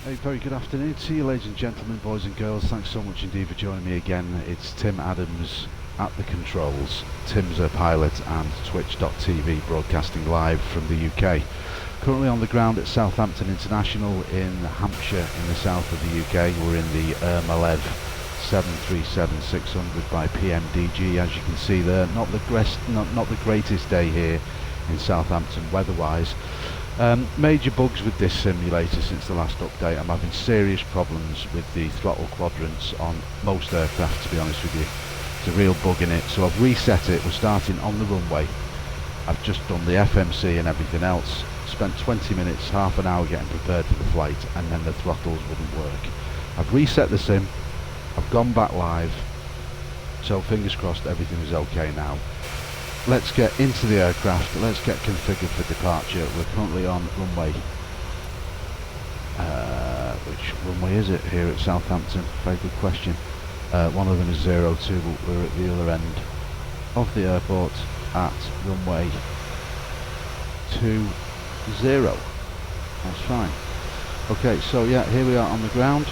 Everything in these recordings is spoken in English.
A very good afternoon to you, ladies and gentlemen, boys and girls. Thanks so much indeed for joining me again. It's Tim Adams at the controls. Tim's a pilot and Twitch.tv broadcasting live from the UK. Currently on the ground at Southampton International in Hampshire in the south of the UK. We're in the Malev 737-600 by Pmdg, as you can see there. Not the greatest day here in Southampton weather-wise. Major bugs with this simulator since the last update. I'm having serious problems with the throttle quadrants on most aircraft, to be honest with you. It's a real bug in it, so I've reset it. We're starting on the runway. I've just done the FMC and everything else. Spent 20 minutes, half an hour getting prepared for the flight, and then the throttles wouldn't work. I've reset the sim, I've gone back live, so fingers crossed everything is okay now. Let's get into the aircraft, let's get configured for departure. We're currently on runway, which runway is it here at Southampton? Very good question. One of them is 02, but we're at the other end of the airport at runway 20. That's fine. Okay, so yeah, here we are on the ground.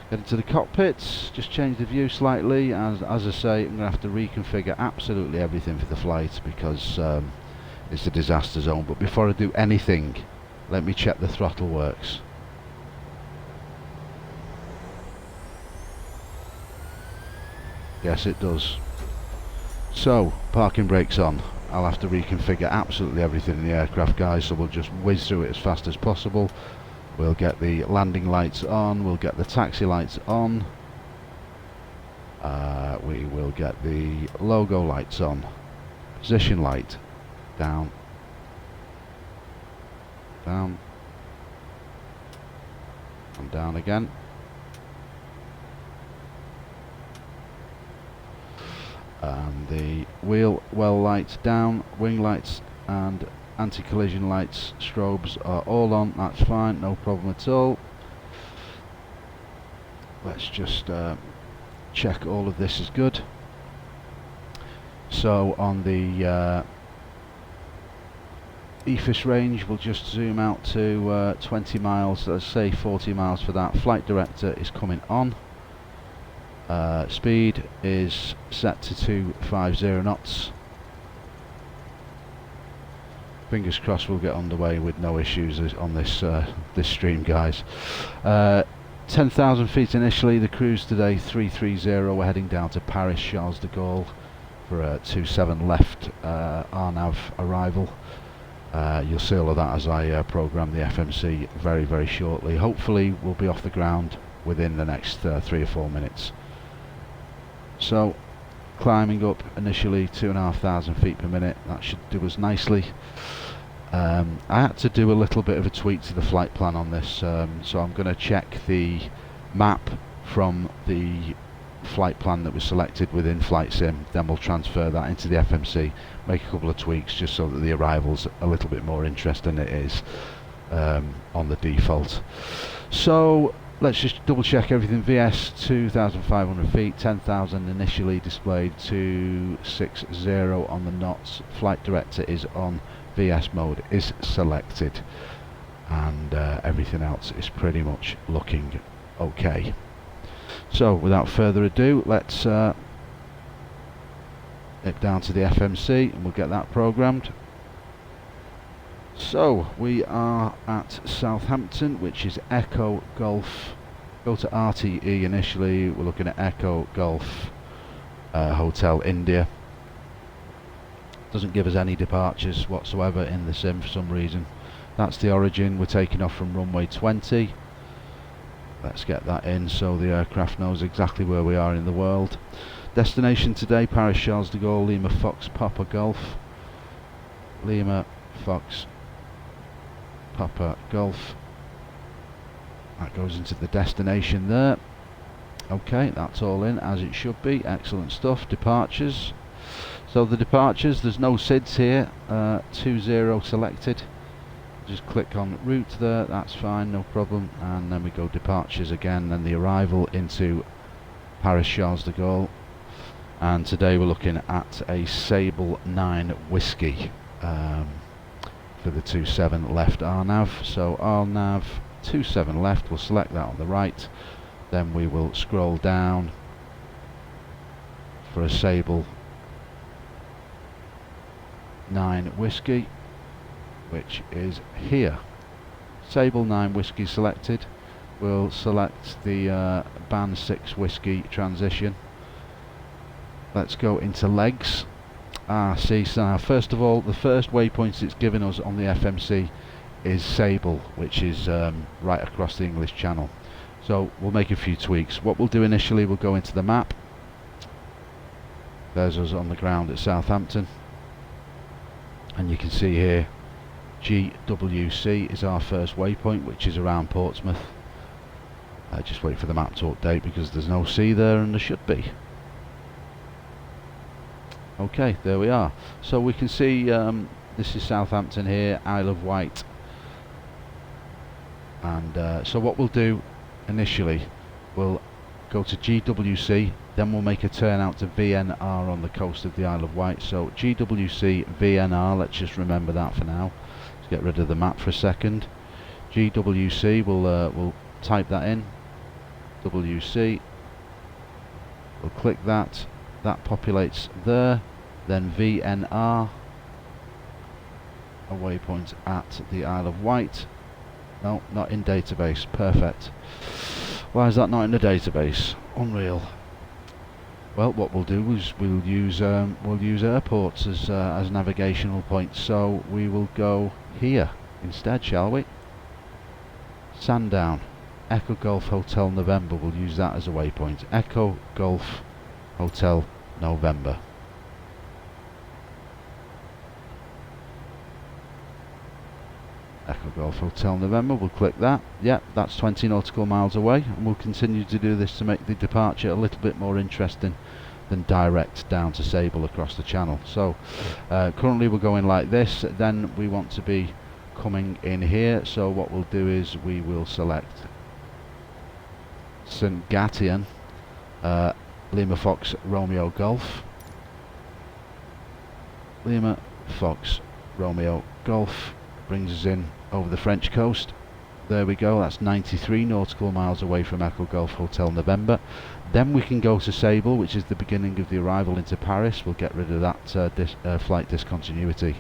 Get into the cockpits, just change the view slightly, and as I say, I'm going to have to reconfigure absolutely everything for the flight because it's a disaster zone. But before I do anything, let me check the throttle works. Yes, it does. So, parking brakes on. I'll have to reconfigure absolutely everything in the aircraft, guys, so we'll just whiz through it as fast as possible. We'll get the landing lights on, we'll get the taxi lights on, we will get the logo lights on, position light, down, down, and down again. And the wheel well lights down, wing lights and anti-collision lights, strobes are all on. That's fine, no problem at all. Let's just check all of this is good. So on the EFIS range, we'll just zoom out to 20 miles, let's say 40 miles for that. Flight director is coming on. Speed is set to 250 knots. Fingers crossed we'll get underway with no issues on this this stream, guys. 10,000 feet initially. The cruise today 330. We're heading down to Paris Charles de Gaulle for a 27 left RNAV arrival. You'll see all of that as I program the FMC very shortly. Hopefully we'll be off the ground within the next 3 or 4 minutes. So climbing up initially 2,500 feet per minute. That should do us nicely. I had to do a little bit of a tweak to the flight plan on this, so I'm going to check the map from the flight plan that was selected within Flight Sim, then we'll transfer that into the FMC, make a couple of tweaks just so that the arrival's a little bit more interesting than it is on the default. So let's just double check everything. VS 2,500 feet, 10,000 initially displayed, 260 on the knots. Flight director is on, VS mode is selected, and everything else is pretty much looking okay. So without further ado, let's nip down to the FMC and we'll get that programmed. So we are at Southampton, which is Echo Golf. Go to RTE initially. We're looking at Echo Golf Hotel India. Doesn't give us any departures whatsoever in the sim for some reason. That's the origin. We're taking off from runway 20. Let's get that in so the aircraft knows exactly where we are in the world. Destination today, Paris Charles de Gaulle, Lima Fox Papa Golf. Lima Fox Papa Golf. That goes into the destination there. Okay, that's all in as it should be. Excellent stuff. Departures. So the departures, there's no SIDS here. 20 selected. Just click on route there, that's fine, no problem. And then we go departures again, then the arrival into Paris Charles de Gaulle. And today we're looking at a Sable 9 Whiskey for the 27 left RNAV. So RNAV 27 left, we'll select that on the right, then we will scroll down for a Sable 9 whiskey, which is here. Sable 9 whiskey selected. We'll select the band 6 whiskey transition. Let's go into legs. See, so first of all, the first waypoint it's given us on the FMC is Sable, which is right across the English Channel. So we'll make a few tweaks. What we'll do initially, we'll go into the map. There's us on the ground at Southampton, and you can see here GWC is our first waypoint, which is around Portsmouth. Just wait for the map to update because there's no C there and there should be. Okay, there we are. So we can see this is Southampton here, Isle of Wight. And so what we'll do initially, we'll go to GWC, then we'll make a turn out to VNR on the coast of the Isle of Wight. So GWC, VNR, let's just remember that for now. Let's get rid of the map for a second. GWC, we'll type that in. WC, we'll click that. That populates there. Then VNR, a waypoint at the Isle of Wight. No, not in database. Perfect. Why is that not in the database? Unreal. Well, what we'll do is we'll use airports as navigational points. So we will go here instead, shall we? Sandown, Echo Golf Hotel November. We'll use that as a waypoint. Echo Golf Hotel November. Echo Golf Hotel November, we'll click that. Yep, that's 20 nautical miles away, and we'll continue to do this to make the departure a little bit more interesting than direct down to Sable across the channel. So currently we're going like this, then we want to be coming in here, so what we'll do is we will select St. Gatian, Lima Fox Romeo Golf, Lima Fox Romeo Golf, brings us in over the French coast. There we go, that's 93 nautical miles away from Echo Golf Hotel November. Then we can go to Sable, which is the beginning of the arrival into Paris. We'll get rid of that flight discontinuity,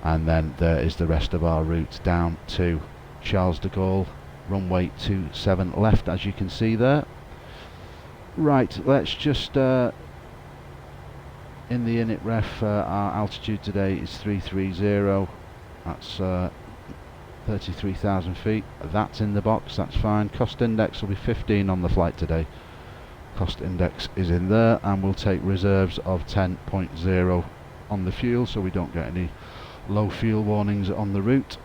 and then there is the rest of our route down to Charles de Gaulle, runway 27 left, as you can see there. Right, let's just in the init ref, our altitude today is 330. That's 33,000 feet. That's in the box, that's fine. Cost index will be 15 on the flight today. Cost index is in there, and we'll take reserves of 10.0 on the fuel so we don't get any low fuel warnings on the route.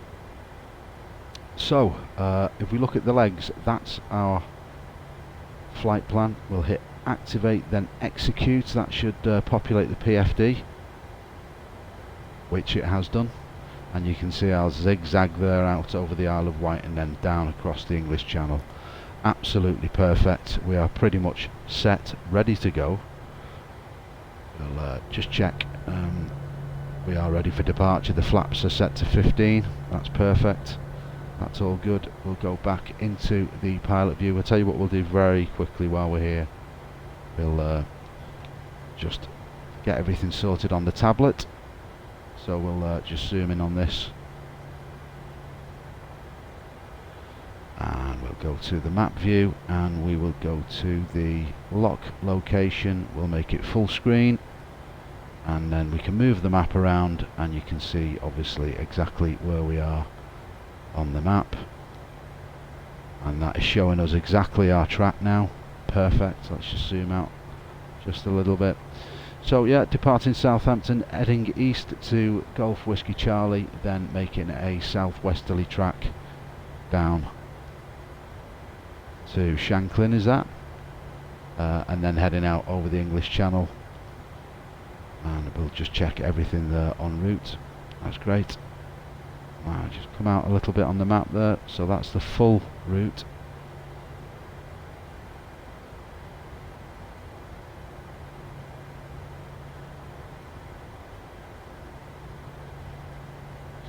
So if we look at the legs, that's our flight plan. We'll hit activate, then execute. That should populate the PFD, which it has done, and you can see our zigzag there out over the Isle of Wight and then down across the English Channel. Absolutely perfect. We are pretty much set, ready to go. We'll just check. We are ready for departure. The flaps are set to 15. That's perfect. That's all good. We'll go back into the pilot view. I'll tell you what we'll do very quickly while we're here. We'll just get everything sorted on the tablet. So we'll just zoom in on this, and we'll go to the map view, and we will go to the lock location. We'll make it full screen, and then we can move the map around, and you can see obviously exactly where we are on the map, and that is showing us exactly our track now. Perfect. Let's just zoom out just a little bit. So yeah, departing Southampton, heading east to Golf Whiskey Charlie, then making a southwesterly track down to Shanklin, is that? And then heading out over the English Channel, and we'll just check everything there en route. That's great. Just come out a little bit on the map there, so that's the full route.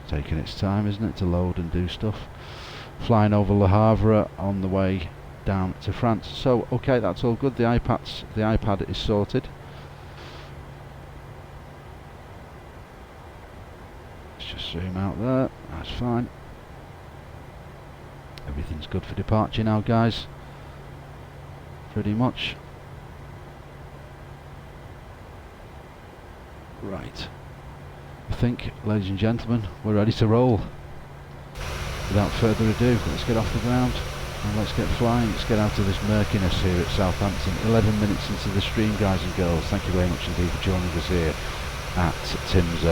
Taking its time, isn't it, to load and do stuff. flying over Le Havre on the way down to France. So okay, that's all good. The iPad is sorted. Let's just zoom out there. That's fine. Everything's good for departure now, guys. Pretty much. Right. I think, ladies and gentlemen, we're ready to roll. Without further ado, let's get off the ground and let's get flying. Let's get out of this murkiness here at Southampton. 11 minutes into the stream, guys and girls. Thank you very much indeed for joining us here at Tim's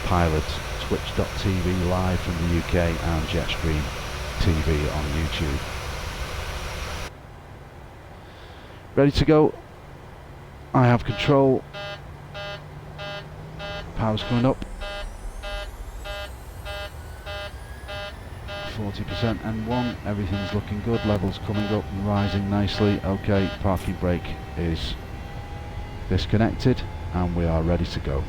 Pilot, twitch.tv live from the UK and Jetstream TV on YouTube. Ready to go. I have control. Power's coming up. 40% N1, everything's looking good, levels coming up and rising nicely. Okay, parking brake is disconnected and we are ready to go.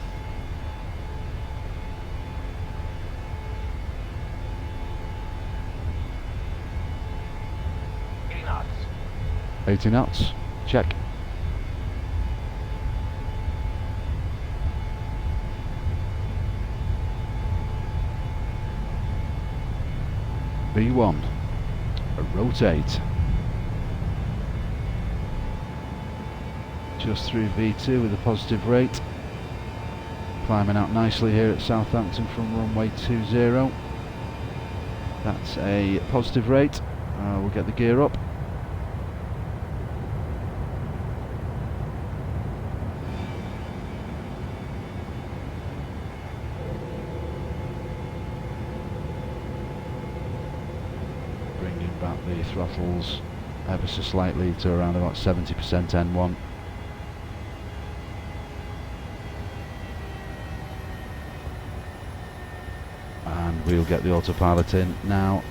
knots. 80 knots, check. B1, rotate. Just through V2 with a positive rate. Climbing out nicely here at Southampton from runway 20. That's a positive rate. We'll get the gear up. Back the throttles ever so slightly to around about 70% N1. And we'll get the autopilot in now.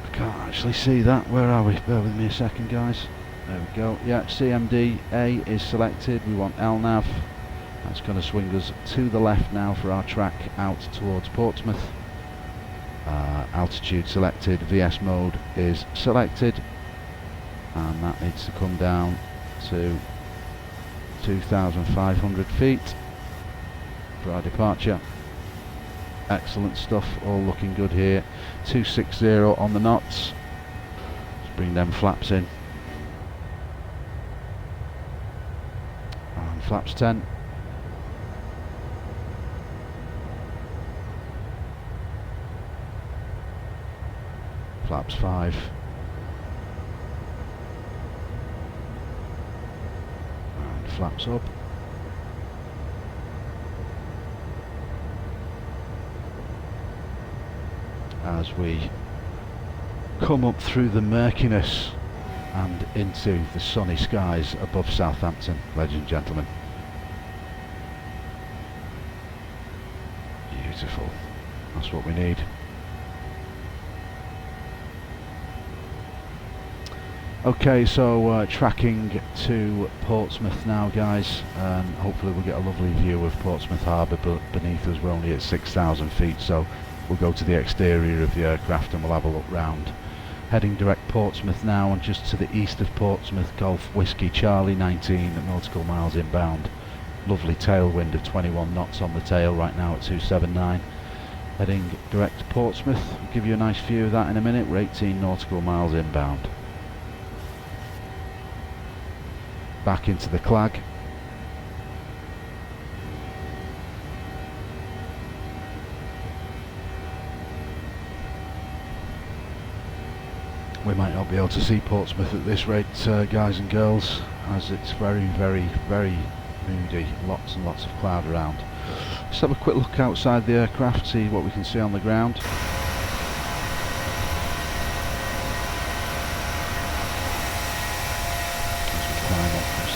I can't actually see that. Where are we? Bear with me a second, guys. There we go. Yeah, CMD A is selected. We want LNAV. That's going to swing us to the left now for our track out towards Portsmouth. Altitude selected, VS mode is selected, and that needs to come down to 2,500 feet for our departure. Excellent stuff, all looking good here. 260 on the knots. Let's bring them flaps in. And flaps 10. Flaps 5. And flaps up. As we come up through the murkiness and into the sunny skies above Southampton, ladies and gentlemen. Beautiful. That's what we need. Okay, so tracking to Portsmouth now, guys, and hopefully we'll get a lovely view of Portsmouth Harbour beneath us. We're only at 6,000 feet, so we'll go to the exterior of the aircraft and we'll have a look round. Heading direct Portsmouth now, and just to the east of Portsmouth, Golf Whiskey Charlie 19 nautical miles inbound. Lovely tailwind of 21 knots on the tail right now at 279. Heading direct to Portsmouth. I'll give you a nice view of that in a minute. We're 18 nautical miles inbound. Back into the Clag. We might not be able to see Portsmouth at this rate, guys and girls, as it's very, very, very moody. Lots and lots of cloud around. Let's have a quick look outside the aircraft, see what we can see on the ground.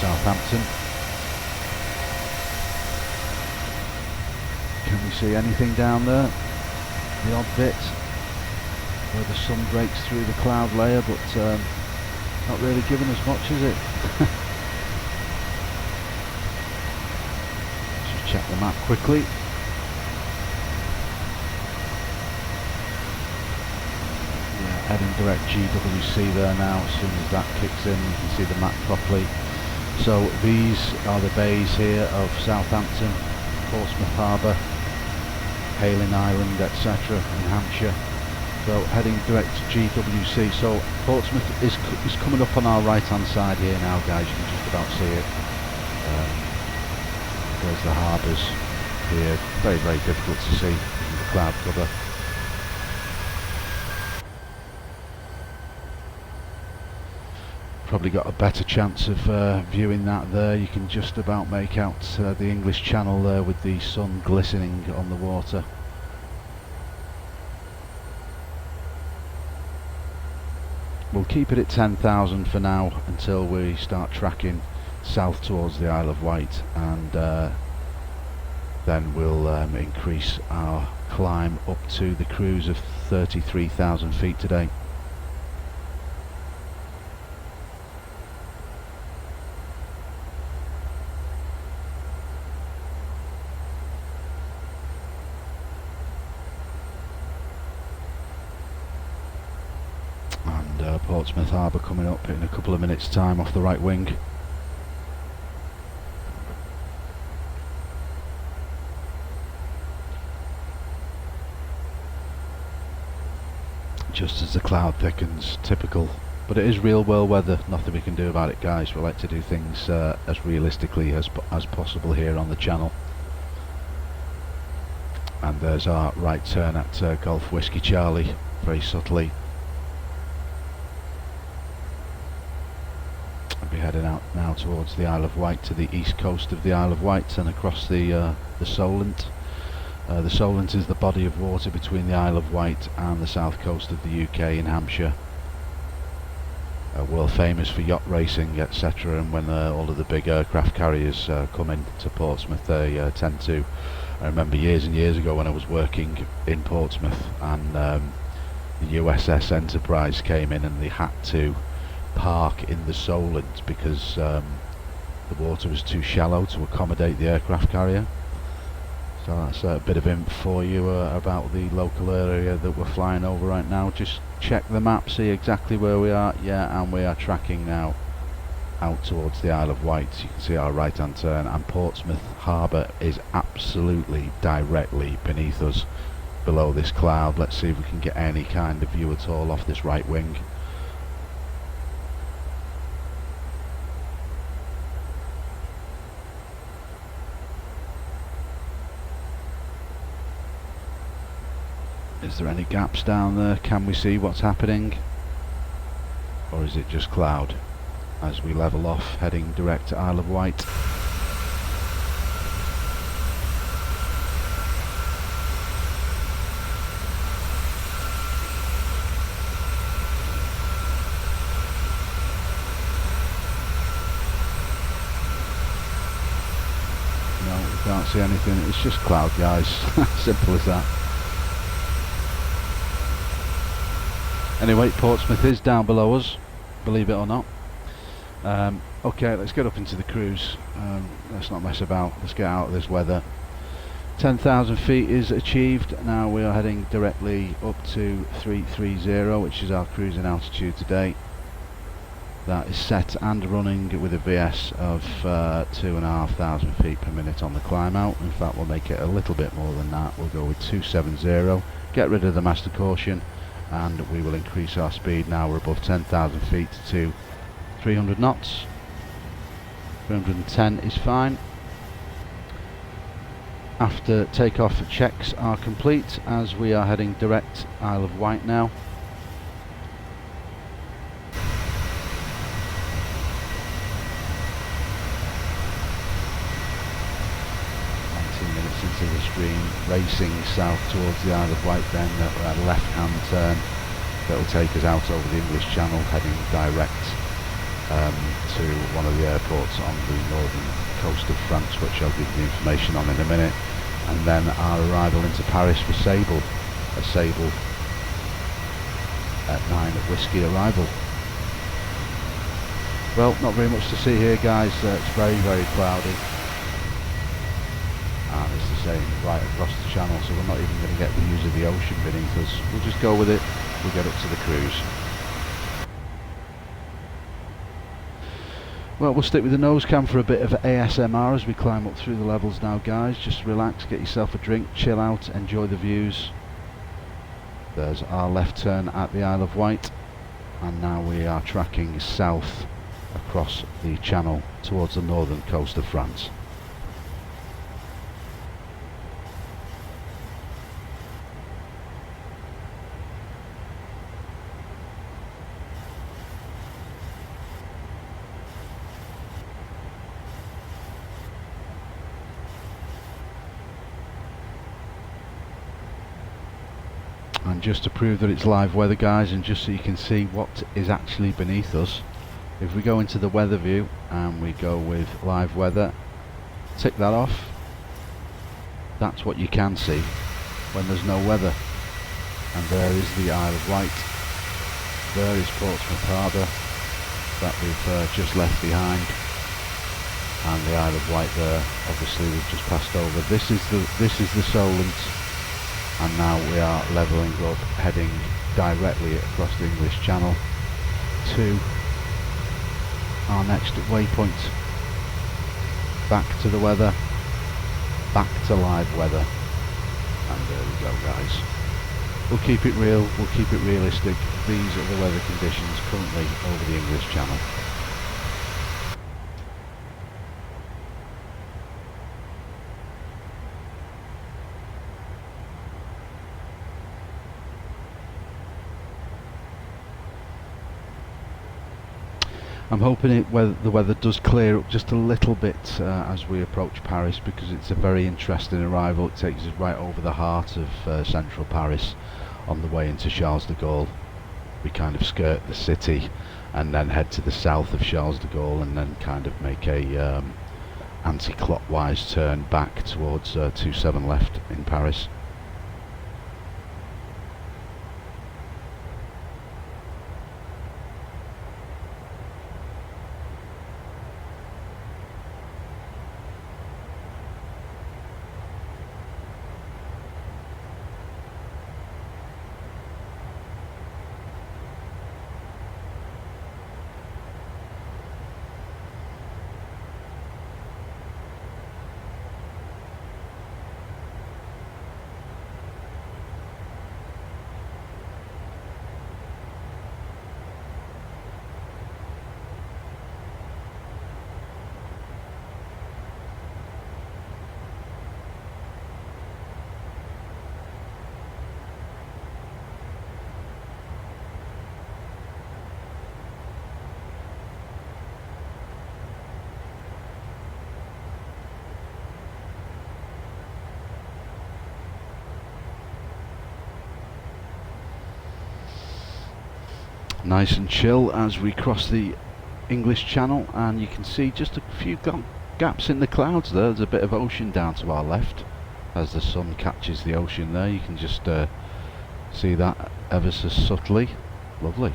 Southampton. Can we see anything down there? The odd bit where the sun breaks through the cloud layer, but not really giving us much, is it? Just check the map quickly. heading direct GWC there now. As soon as that kicks in, you can see the map properly. So these are the bays here of Southampton, Portsmouth Harbour, Hayling Island, etc. in Hampshire. So heading direct to GWC. So Portsmouth is coming up on our right hand side here now, guys. You can just about see it. There's the harbours here. Very, very difficult to see in the cloud cover. Probably got a better chance of viewing that there. You can just about make out the English Channel there with the sun glistening on the water. We'll keep it at 10,000 for now until we start tracking south towards the Isle of Wight, and then we'll increase our climb up to the cruise of 33,000 feet today. Portsmouth Harbour coming up in a couple of minutes time off the right wing. Just as the cloud thickens, typical, but it is real world weather, nothing we can do about it, guys. We like to do things as realistically as possible here on the channel. And there's our right turn at Golf Whiskey Charlie, very subtly. We'll be heading out now towards the Isle of Wight, to the east coast of the Isle of Wight and across the Solent. The Solent is the body of water between the Isle of Wight and the south coast of the UK in Hampshire. World famous for yacht racing, etc. And when all of the big aircraft carriers come into Portsmouth, they tend to. I remember years and years ago when I was working in Portsmouth, and the USS Enterprise came in, and they had to park in the Solent because the water was too shallow to accommodate the aircraft carrier. So that's a bit of info for you about the local area that we're flying over right now. Just check the map, see exactly where we are. Yeah, and we are tracking now out towards the Isle of Wight. You can see our right hand turn, and Portsmouth Harbour is absolutely directly beneath us, below this cloud. Let's see if we can get any kind of view at all off this right wing. Is there any gaps down there? Can we see what's happening? Or is it just cloud? As we level off, heading direct to Isle of Wight. No, we can't see anything. It's just cloud, guys. Simple as that. Anyway, Portsmouth is down below us, believe it or not. Okay, let's get up into the cruise. Let's not mess about. Let's get out of this weather. 10,000 feet is achieved. Now we are heading directly up to 330, which is our cruising altitude today. That is set and running with a VS of 2,500 feet per minute on the climb out. In fact, we'll make it a little bit more than that. We'll go with 270. Get rid of the master caution, and we will increase our speed. Now we're above 10,000 feet to 300 knots. 310 is fine. After takeoff, checks are complete as we are heading direct Isle of Wight now. Into the stream, racing south towards the Isle of Wight, then we're at a left hand turn that will take us out over the English Channel, heading direct to one of the airports on the northern coast of France, which I'll give you the information on in a minute, and then our arrival into Paris for Sable, a Sable at 9 whiskey arrival. Well, not very much to see here, guys. It's very, very cloudy. And it's the same right across the channel, so we're not even going to get views of the ocean beneath us. We'll just go with it. we get up to the cruise. Well, we'll stick with the nose cam for a bit of ASMR as we climb up through the levels now, guys. Just relax, get yourself a drink, chill out, enjoy the views. There's our left turn at the Isle of Wight, and now we are tracking south across the channel towards the northern coast of France. And just to prove that it's live weather, guys, and just so you can see what is actually beneath us, if we go into the weather view and we go with live weather, tick that off, that's what you can see when there's no weather. And there is the Isle of Wight, there is Portsmouth Harbour that we've just left behind, and the Isle of Wight there, obviously we've just passed over. This is the Solent. And now we are levelling up, heading directly across the English Channel to our next waypoint. Back to the weather, back to live weather. And there we go, guys. We'll keep it real, we'll keep it realistic. These are the weather conditions currently over the English Channel. I'm hoping the weather does clear up just a little bit as we approach Paris, because it's a very interesting arrival. It takes us right over the heart of central Paris on the way into Charles de Gaulle. We kind of skirt the city and then head to the south of Charles de Gaulle, and then kind of make a anti-clockwise turn back towards 27 left in Paris. Nice and chill as we cross the English Channel, and you can see just a few gaps in the clouds there. There's a bit of ocean down to our left as the sun catches the ocean there. You can just see that ever so subtly. Lovely.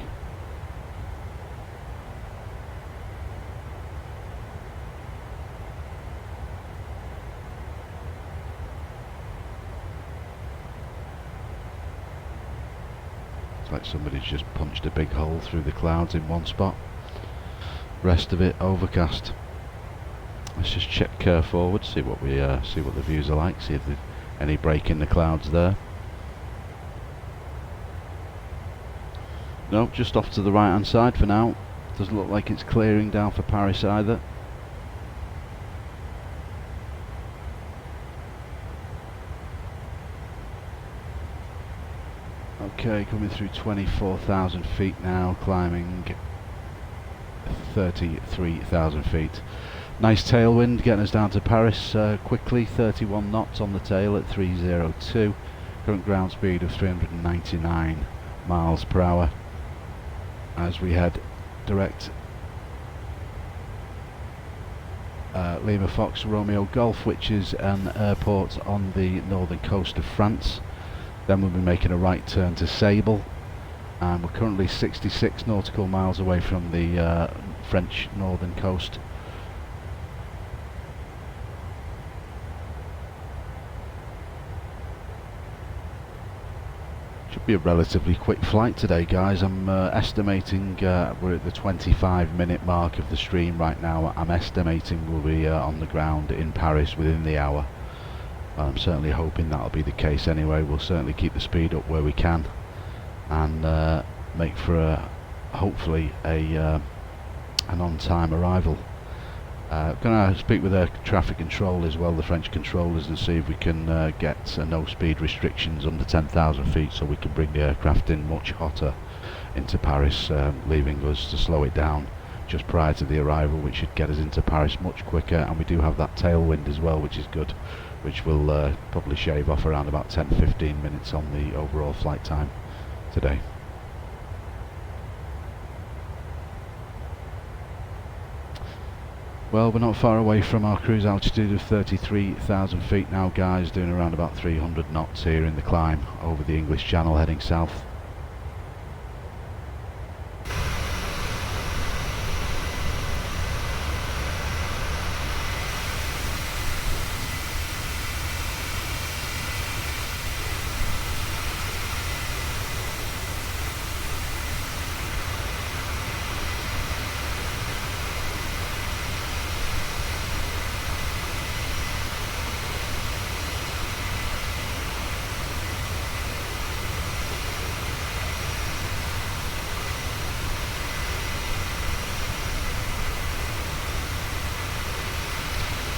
It's like somebody's just punched a big hole through the clouds in one spot. Rest of it overcast. Let's just check forward, see what the views are like, see if there's any break in the clouds there. No, just off to the right hand side for now. Doesn't look like it's clearing down for Paris either. Okay, coming through 24,000 feet now, climbing 33,000 feet. Nice tailwind getting us down to Paris quickly. 31 knots on the tail at 302. Current ground speed of 399 miles per hour as we head direct Lima Fox Romeo Golf, which is an airport on the northern coast of France. Then we'll be making a right turn to Sable, and we're currently 66 nautical miles away from the French northern coast. Should be a relatively quick flight today, guys. I'm estimating we're at the 25-minute mark of the stream right now. I'm estimating we'll be on the ground in Paris within the hour. I'm certainly hoping that'll be the case anyway. We'll certainly keep the speed up where we can and make for hopefully an on-time arrival. Going to speak with the traffic control as well, the French controllers, and see if we can get no speed restrictions under 10,000 feet, so we can bring the aircraft in much hotter into Paris, leaving us to slow it down just prior to the arrival, which should get us into Paris much quicker. And we do have that tailwind as well, which is good, which will probably shave off around about 10-15 minutes on the overall flight time today. Well, we're not far away from our cruise altitude of 33,000 feet now, guys, doing around about 300 knots here in the climb over the English Channel heading south.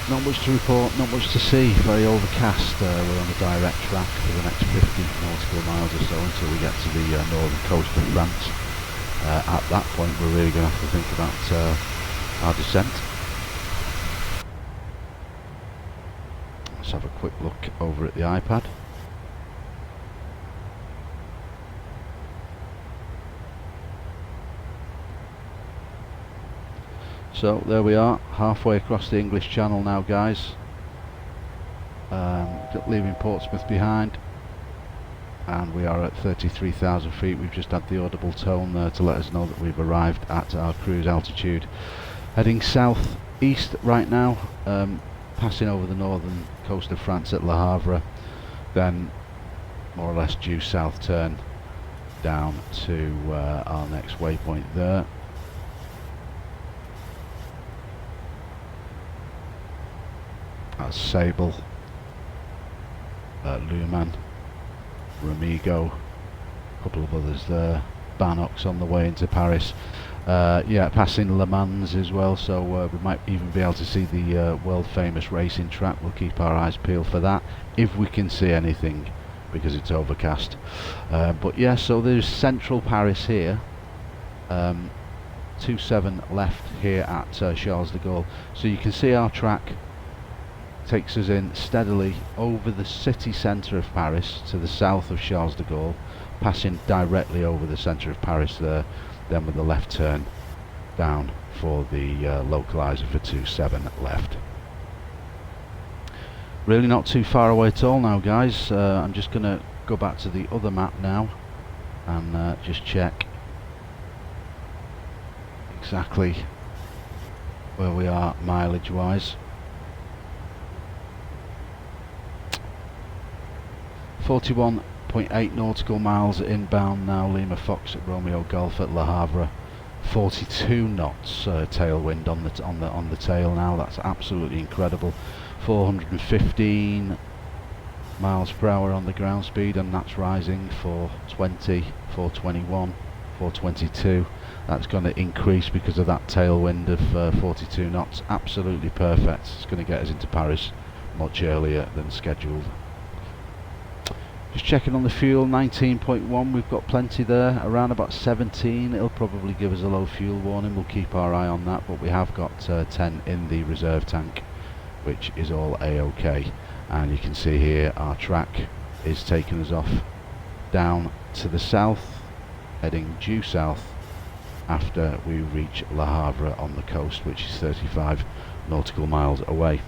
Not much to report, not much to see, very overcast. We're on a direct track for the next 50 nautical miles or so until we get to the northern coast of France. At that point we're really going to have to think about our descent. Let's have a quick look over at the iPad. So there we are, halfway across the English Channel now, guys. Leaving Portsmouth behind, and we are at 33,000 feet. We've just had the audible tone to let us know that we've arrived at our cruise altitude. Heading south east right now, passing over the northern coast of France at Le Havre, then more or less due south turn down to our next waypoint there. That's Sable, Luman, Ramigo, a couple of others there, Banox on the way into Paris. Yeah, passing Le Mans as well, so we might even be able to see the world famous racing track. We'll keep our eyes peeled for that, if we can see anything, because it's overcast. But yeah, so there's central Paris here, 27 left here at Charles de Gaulle. So you can see our track takes us in steadily over the city centre of Paris to the south of Charles de Gaulle, passing directly over the centre of Paris there, then with the left turn down for the localizer for 27 left. Really not too far away at all now, guys. I'm just going to go back to the other map now and just check exactly where we are mileage wise. 41.8 nautical miles inbound now, Lima Fox at Romeo Golf at Le Havre. 42 knots tailwind on the tail now. That's absolutely incredible. 415 miles per hour on the ground speed, and that's rising. 420, 421, 422. That's going to increase because of that tailwind of 42 knots. Absolutely perfect. It's going to get us into Paris much earlier than scheduled. Just checking on the fuel, 19.1, we've got plenty there. Around about 17, it'll probably give us a low fuel warning. We'll keep our eye on that, but we have got 10 in the reserve tank, which is all a-okay. And you can see here our track is taking us off down to the south, heading due south after we reach Le Havre on the coast, which is 35 nautical miles away.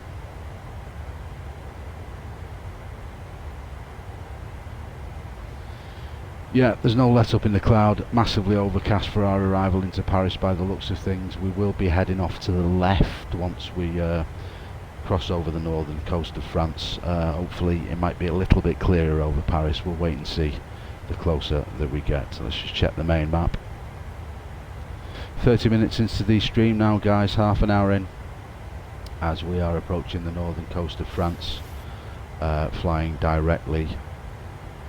Yeah, there's no let up in the cloud. Massively overcast for our arrival into Paris by the looks of things. We will be heading off to the left once we cross over the northern coast of France. Hopefully it might be a little bit clearer over Paris. We'll wait and see. the closer that we get. So let's just check the main map. 30 minutes into the stream now, guys, half an hour in, as we are approaching the northern coast of France, flying directly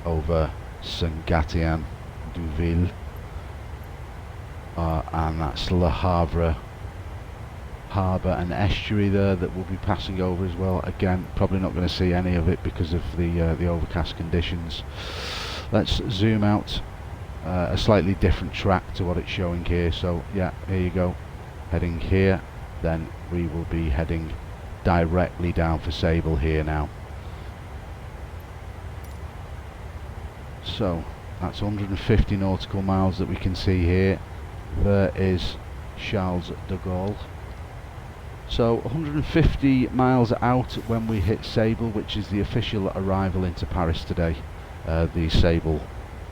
over Saint-Gatien-du-Ville, and that's Le Havre harbour and estuary there that we'll be passing over as well. Again, probably not going to see any of it because of the overcast conditions. Let's zoom out. A slightly different track to what it's showing here, so yeah, here you go, heading here, then we will be heading directly down for Sable here now. So that's 150 nautical miles that we can see here. There is Charles de Gaulle. So 150 miles out when we hit Sable, which is the official arrival into Paris today. The Sable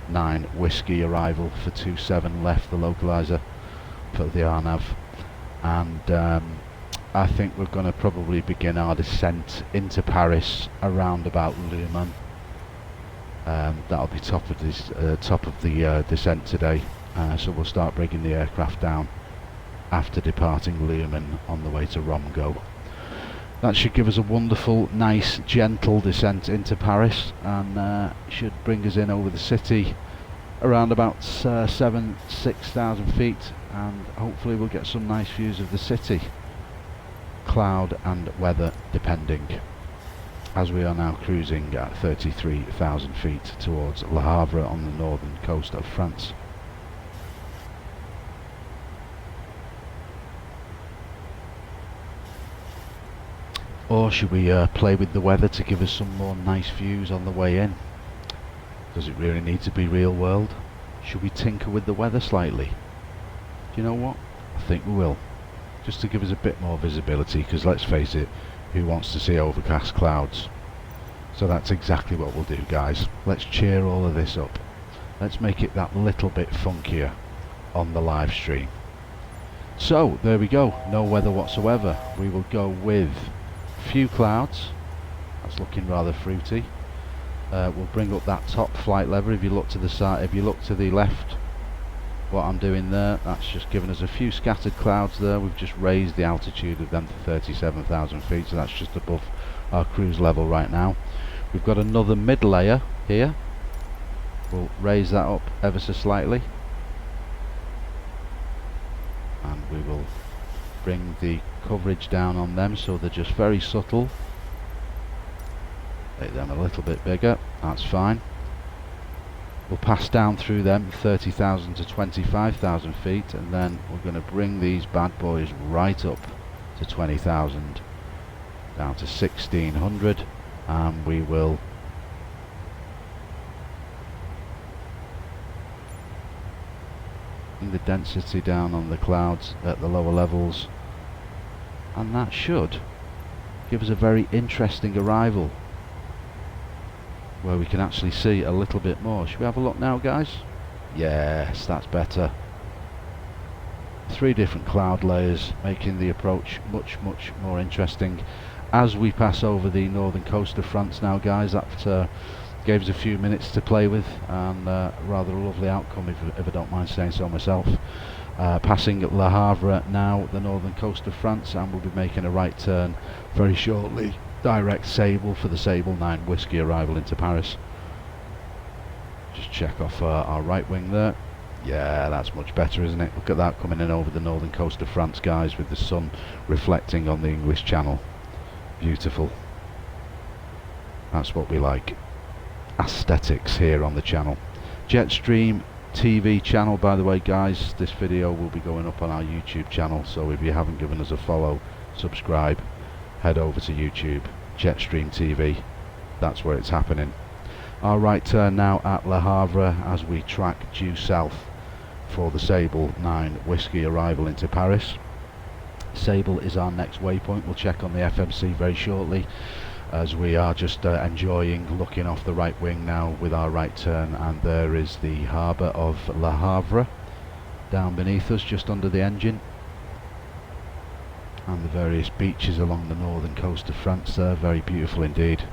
9 Whiskey arrival for 27 left, the localizer for the RNAV, and I think we're going to probably begin our descent into Paris around about Le Mans. That'll be top of the descent today, so we'll start bringing the aircraft down after departing Le Mans on the way to Romgo. That should give us a wonderful, nice, gentle descent into Paris, and should bring us in over the city around about 6,000 feet, and hopefully we'll get some nice views of the city, cloud and weather depending, as we are now cruising at 33,000 feet towards Le Havre on the northern coast of France. Or should we play with the weather to give us some more nice views on the way in? Does it really need to be real world? Should we tinker with the weather slightly? Do you know what? I think we will. Just to give us a bit more visibility, because let's face it, who wants to see overcast clouds? So that's exactly what we'll do, guys. Let's cheer all of this up. Let's make it that little bit funkier on the live stream. So there we go, no weather whatsoever. We will go with few clouds. That's looking rather fruity. We'll bring up that top flight lever. If you look to the side, if you look to the left, what I'm doing there, that's just giving us a few scattered clouds there. We've just raised the altitude of them to 37,000 feet, so that's just above our cruise level right now. We've got another mid layer here. We'll raise that up ever so slightly, and we will bring the coverage down on them so they're just very subtle. Make them a little bit bigger, that's fine. We'll pass down through them 30,000 to 25,000 feet, and then we're going to bring these bad boys right up to 20,000, down to 1,600, and we will bring the density down on the clouds at the lower levels, and that should give us a very interesting arrival where we can actually see a little bit more. Should we have a look now, guys? Yes, that's better. 3 different cloud layers, making the approach much more interesting as we pass over the northern coast of France now, guys. That gave us a few minutes to play with, and rather a lovely outcome, if I don't mind saying so myself. Passing Le Havre now, the northern coast of France, and we'll be making a right turn very shortly. Direct Sable for the Sable 9 Whiskey arrival into Paris. Just check off our right wing there. Yeah, that's much better, isn't it? Look at that coming in over the northern coast of France, guys, with the sun reflecting on the English Channel. Beautiful. That's what we like. Aesthetics here on the channel. Jetstream TV channel, by the way, guys. This video will be going up on our YouTube channel, so if you haven't given us a follow, subscribe, head over to YouTube, Jetstream TV. That's where it's happening. Our right turn now at Le Havre as we track due south for the Sable 9 Whiskey arrival into Paris. Sable is our next waypoint. We'll check on the FMC very shortly, as we are just enjoying looking off the right wing now with our right turn, and there is the harbour of Le Havre down beneath us, just under the engine, and the various beaches along the northern coast of France there, very beautiful indeed.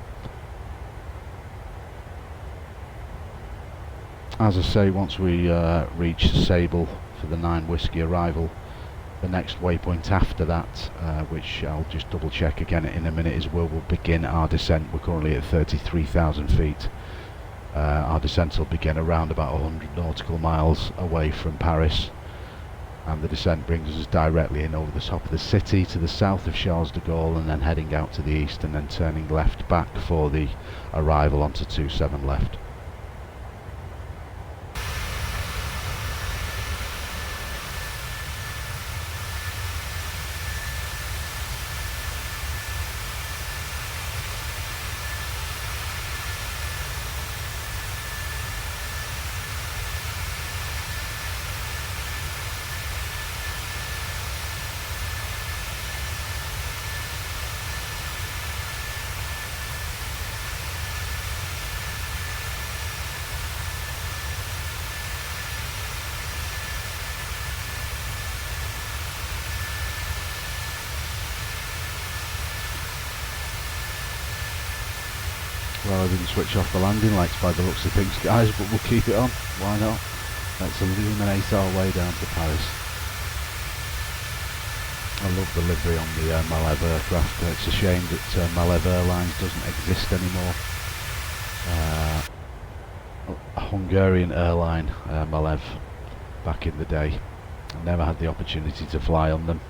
As I say, once we reach Sable for the 9 Whiskey arrival, the next waypoint after that, which I'll just double check again in a minute, is where we'll begin our descent. We're currently at 33,000 feet. Our descent will begin around about 100 nautical miles away from Paris, and the descent brings us directly in over the top of the city to the south of Charles de Gaulle, and then heading out to the east and then turning left back for the arrival onto 27 left. Well, I didn't switch off the landing lights by the looks of things, guys, but we'll keep it on. Why not? Let's illuminate our way down to Paris. I love the livery on the Malev aircraft. It's a shame that Malev Airlines doesn't exist anymore. A Hungarian airline, Malev, back in the day. I never had the opportunity to fly on them.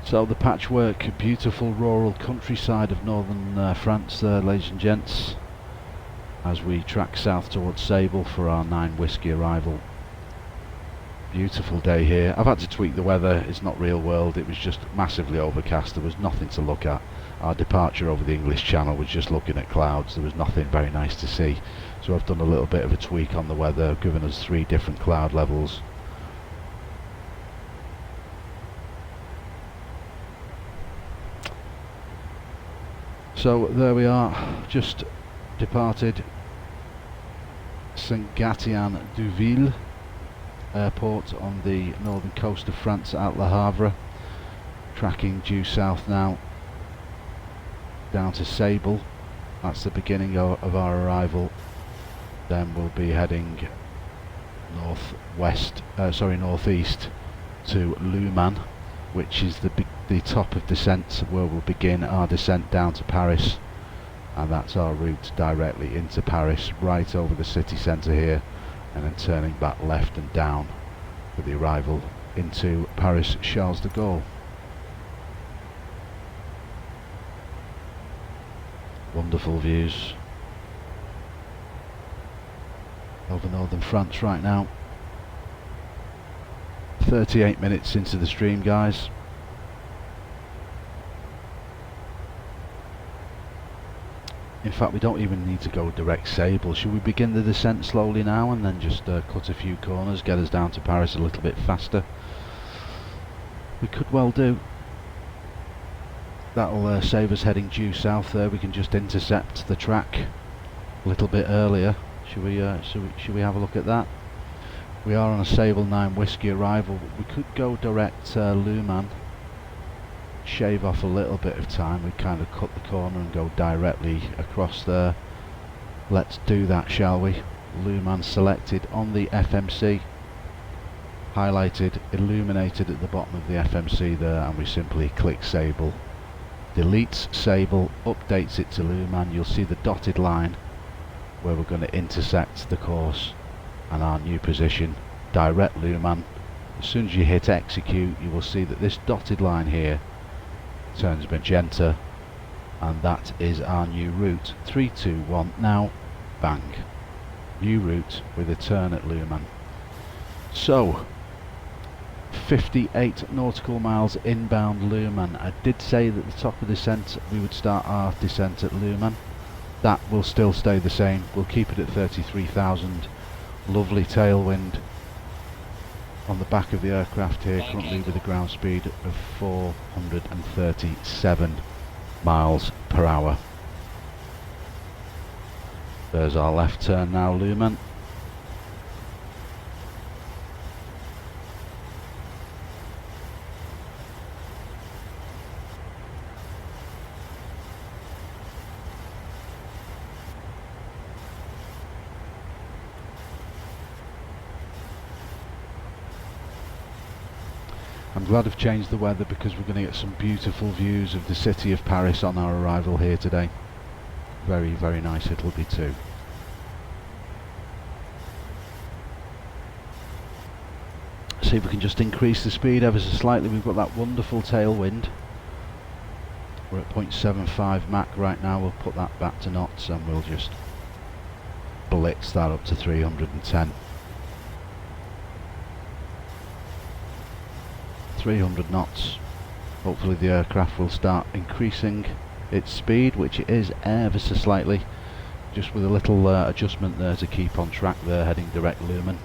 So the patchwork, beautiful rural countryside of northern France there, ladies and gents, as we track south towards Sable for our 9 Whiskey arrival. Beautiful day here. I've had to tweak the weather. It's not real world, it was just massively overcast. There was nothing to look at. Our departure over the English Channel was just looking at clouds. There was nothing very nice to see. So I've done a little bit of a tweak on the weather, given us 3 different cloud levels. So there we are, just departed Saint-Gatien-du-Ville airport on the northern coast of France at Le Havre, tracking due south now down to Sable. That's the beginning of our arrival. Then we'll be heading northeast to Le Mans, which is the top of descent, where we'll begin our descent down to Paris, and that's our route directly into Paris, right over the city centre here, and then turning back left and down for the arrival into Paris Charles de Gaulle. Wonderful views over northern France right now. 38 minutes into the stream, guys. In fact, we don't even need to go direct Sable. Should we begin the descent slowly now and then just cut a few corners, get us down to Paris a little bit faster? We could well do. That'll save us heading due south there. We can just intercept the track a little bit earlier. Should we have a look at that? We are on a Sable 9 Whiskey arrival. We could go direct Le Mans, shave off a little bit of time. We kind of cut the corner and go directly across there. Let's do that, shall we? Le Mans selected on the FMC, highlighted, illuminated at the bottom of the FMC there, and we simply click Sable. Deletes Sable, updates it to Le Mans. You'll see the dotted line where we're going to intersect the course and our new position, direct Le Mans. As soon as you hit execute, you will see that this dotted line here turns magenta, and that is our new route. 3, 2, 1, now, bang. New route with a turn at Le Mans. So, 58 nautical miles inbound Le Mans. I did say that at the top of the descent we would start our descent at Le Mans. That will still stay the same. We'll keep it at 33,000. Lovely tailwind on the back of the aircraft here, currently with a ground speed of 437 miles per hour. There's our left turn now, Le Mans. I'm glad I've changed the weather because we're going to get some beautiful views of the city of Paris on our arrival here today. Very, very nice it'll be too. See if we can just increase the speed ever so slightly. We've got that wonderful tailwind. We're at 0.75 Mach right now. We'll put that back to knots and we'll just blitz that up to 310. 300 knots. Hopefully the aircraft will start increasing its speed, which it is ever so slightly, just with a little adjustment there to keep on track there, heading direct lumen.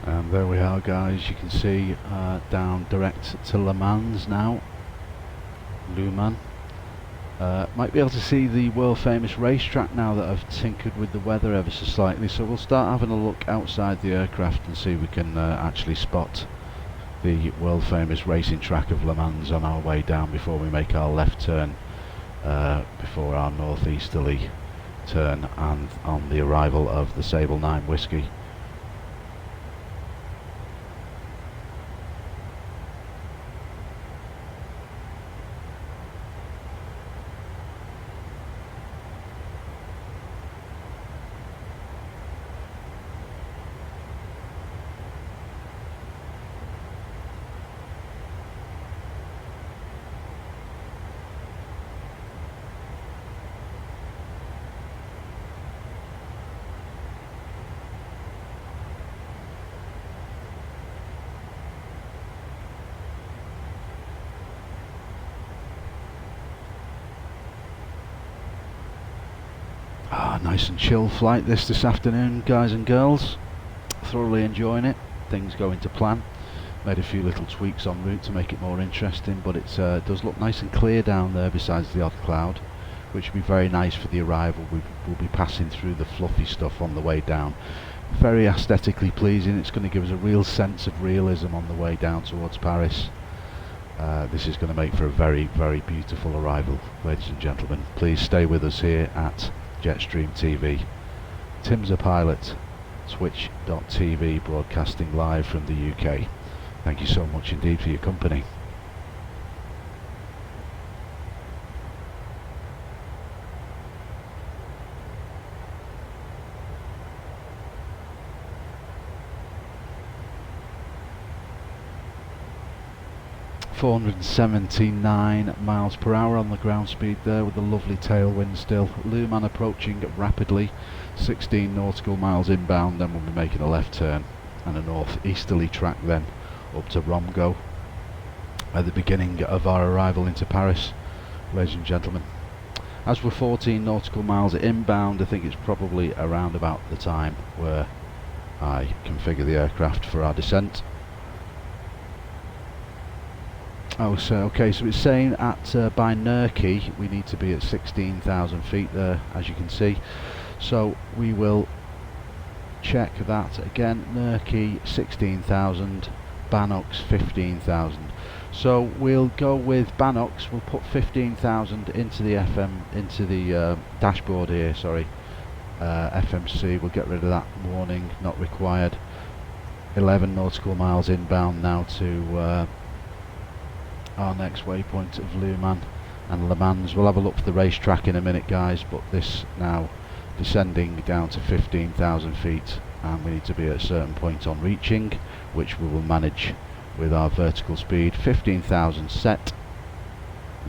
And there we are, guys. You can see down direct to Le Mans now. Le Mans. Might be able to see the world famous racetrack now that I've tinkered with the weather ever so slightly, so we'll start having a look outside the aircraft and see if we can actually spot the world famous racing track of Le Mans on our way down before we make our left turn, before our northeasterly turn, and on the arrival of the Sable 9 Whiskey. Nice and chill flight this afternoon, guys and girls. Thoroughly enjoying it. Things going to plan. Made a few little tweaks en route to make it more interesting, but it does look nice and clear down there besides the odd cloud, which will be very nice for the arrival. We'll be passing through the fluffy stuff on the way down. Very aesthetically pleasing. It's going to give us a real sense of realism on the way down towards Paris. This is going to make for a very, very beautiful arrival, ladies and gentlemen. Please stay with us here at Jetstream TV. Tim's a pilot, twitch.tv, broadcasting live from the UK. Thank you so much indeed for your company. .479 miles per hour on the ground speed there, with a lovely tailwind still. Luman approaching rapidly, 16 nautical miles inbound, then we'll be making a left turn and a northeasterly track then up to Romgo at the beginning of our arrival into Paris, ladies and gentlemen. As we're 14 nautical miles inbound, I think it's probably around about the time where I configure the aircraft for our descent. Oh, so okay, so it's saying at by Nurki we need to be at 16,000 feet there, as you can see. So we will check that again. Nurki 16,000, Banox 15,000. So we'll go with Banox. We'll put 15,000 into the into the dashboard here. Sorry, FMC. We'll get rid of that warning, not required. 11 nautical miles inbound now to our next waypoint of Luman and Le Mans. We'll have a look for the racetrack in a minute, guys, but this now descending down to 15,000 feet, and we need to be at a certain point on reaching, which we will manage with our vertical speed. 15,000 set,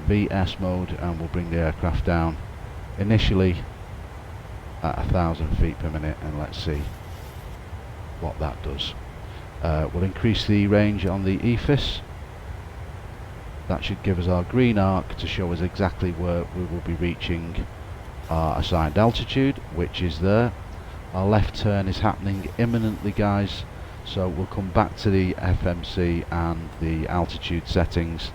VS mode, and we'll bring the aircraft down initially at 1,000 feet per minute, and let's see what that does. We'll increase the range on the EFIS. That should give us our green arc to show us exactly where we will be reaching our assigned altitude, which is there. Our left turn is happening imminently, guys, so we'll come back to the FMC and the altitude settings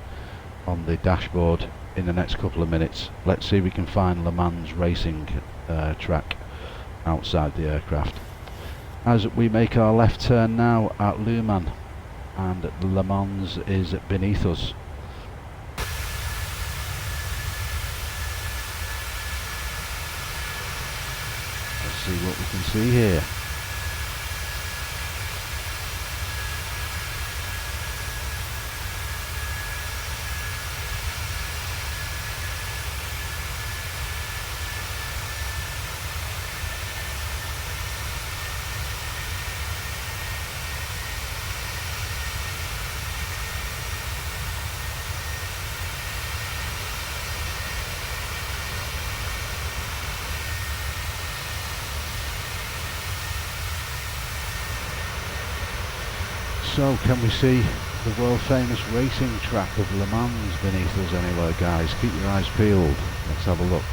on the dashboard in the next couple of minutes. Let's see if we can find Le Mans racing track outside the aircraft. As we make our left turn now at Luman, and Le Mans is beneath us. See what we can see here. So, can we see the world famous racing track of Le Mans beneath us anywhere, guys? Keep your eyes peeled. Let's have a look.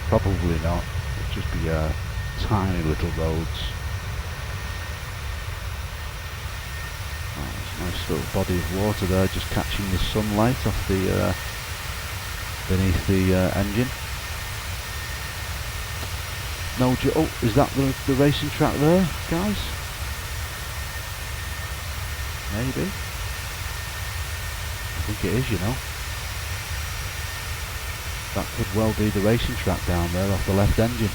Probably not. It'll just be tiny little roads. Oh, there's a nice little body of water there, just catching the sunlight off the beneath the engine. No, oh, is that the racing track there, guys? Maybe. I think it is, you know. That could well be the racing track down there off the left engine.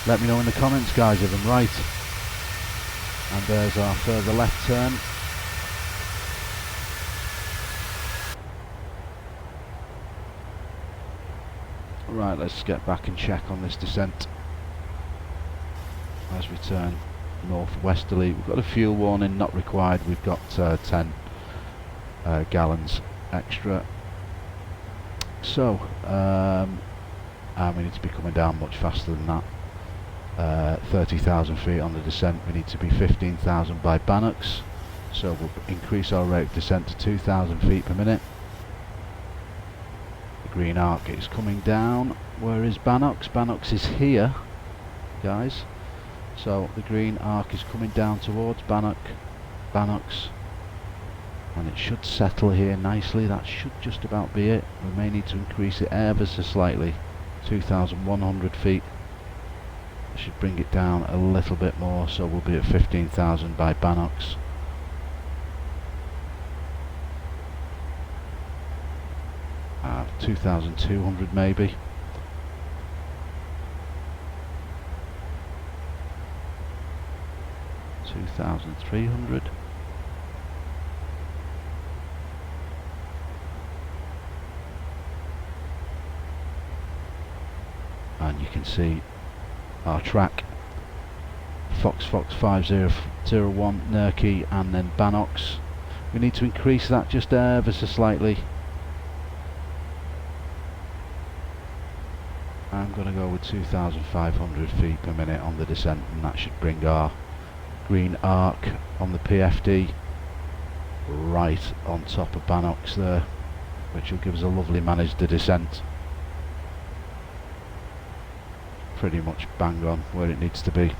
Let me know in the comments, guys, if I'm right. And there's our further left turn. Right, let's get back and check on this descent as we turn northwesterly. We've got a fuel warning, not required. We've got 10 gallons extra. So, and we need to be coming down much faster than that. 30,000 feet on the descent. We need to be 15,000 by Banox. So we'll increase our rate of descent to 2,000 feet per minute. The green arc is coming down. Where is Banox? Banox is here, guys. So the green arc is coming down towards Banox, and it should settle here nicely. That should just about be it. We may need to increase it ever so slightly. 2,100 feet. should bring it down a little bit more, so we'll be at 15,000 by Bannock's. Uh, 2,200 maybe. $2,300. And you can see our track, Fox 5001, Nurki, and then Bannock's. We need to increase that just ever so slightly. I'm going to go with 2,500 feet per minute on the descent, and that should bring our green arc on the PFD right on top of Bannock's there, which will give us a lovely managed descent. Pretty much bang on where it needs to be.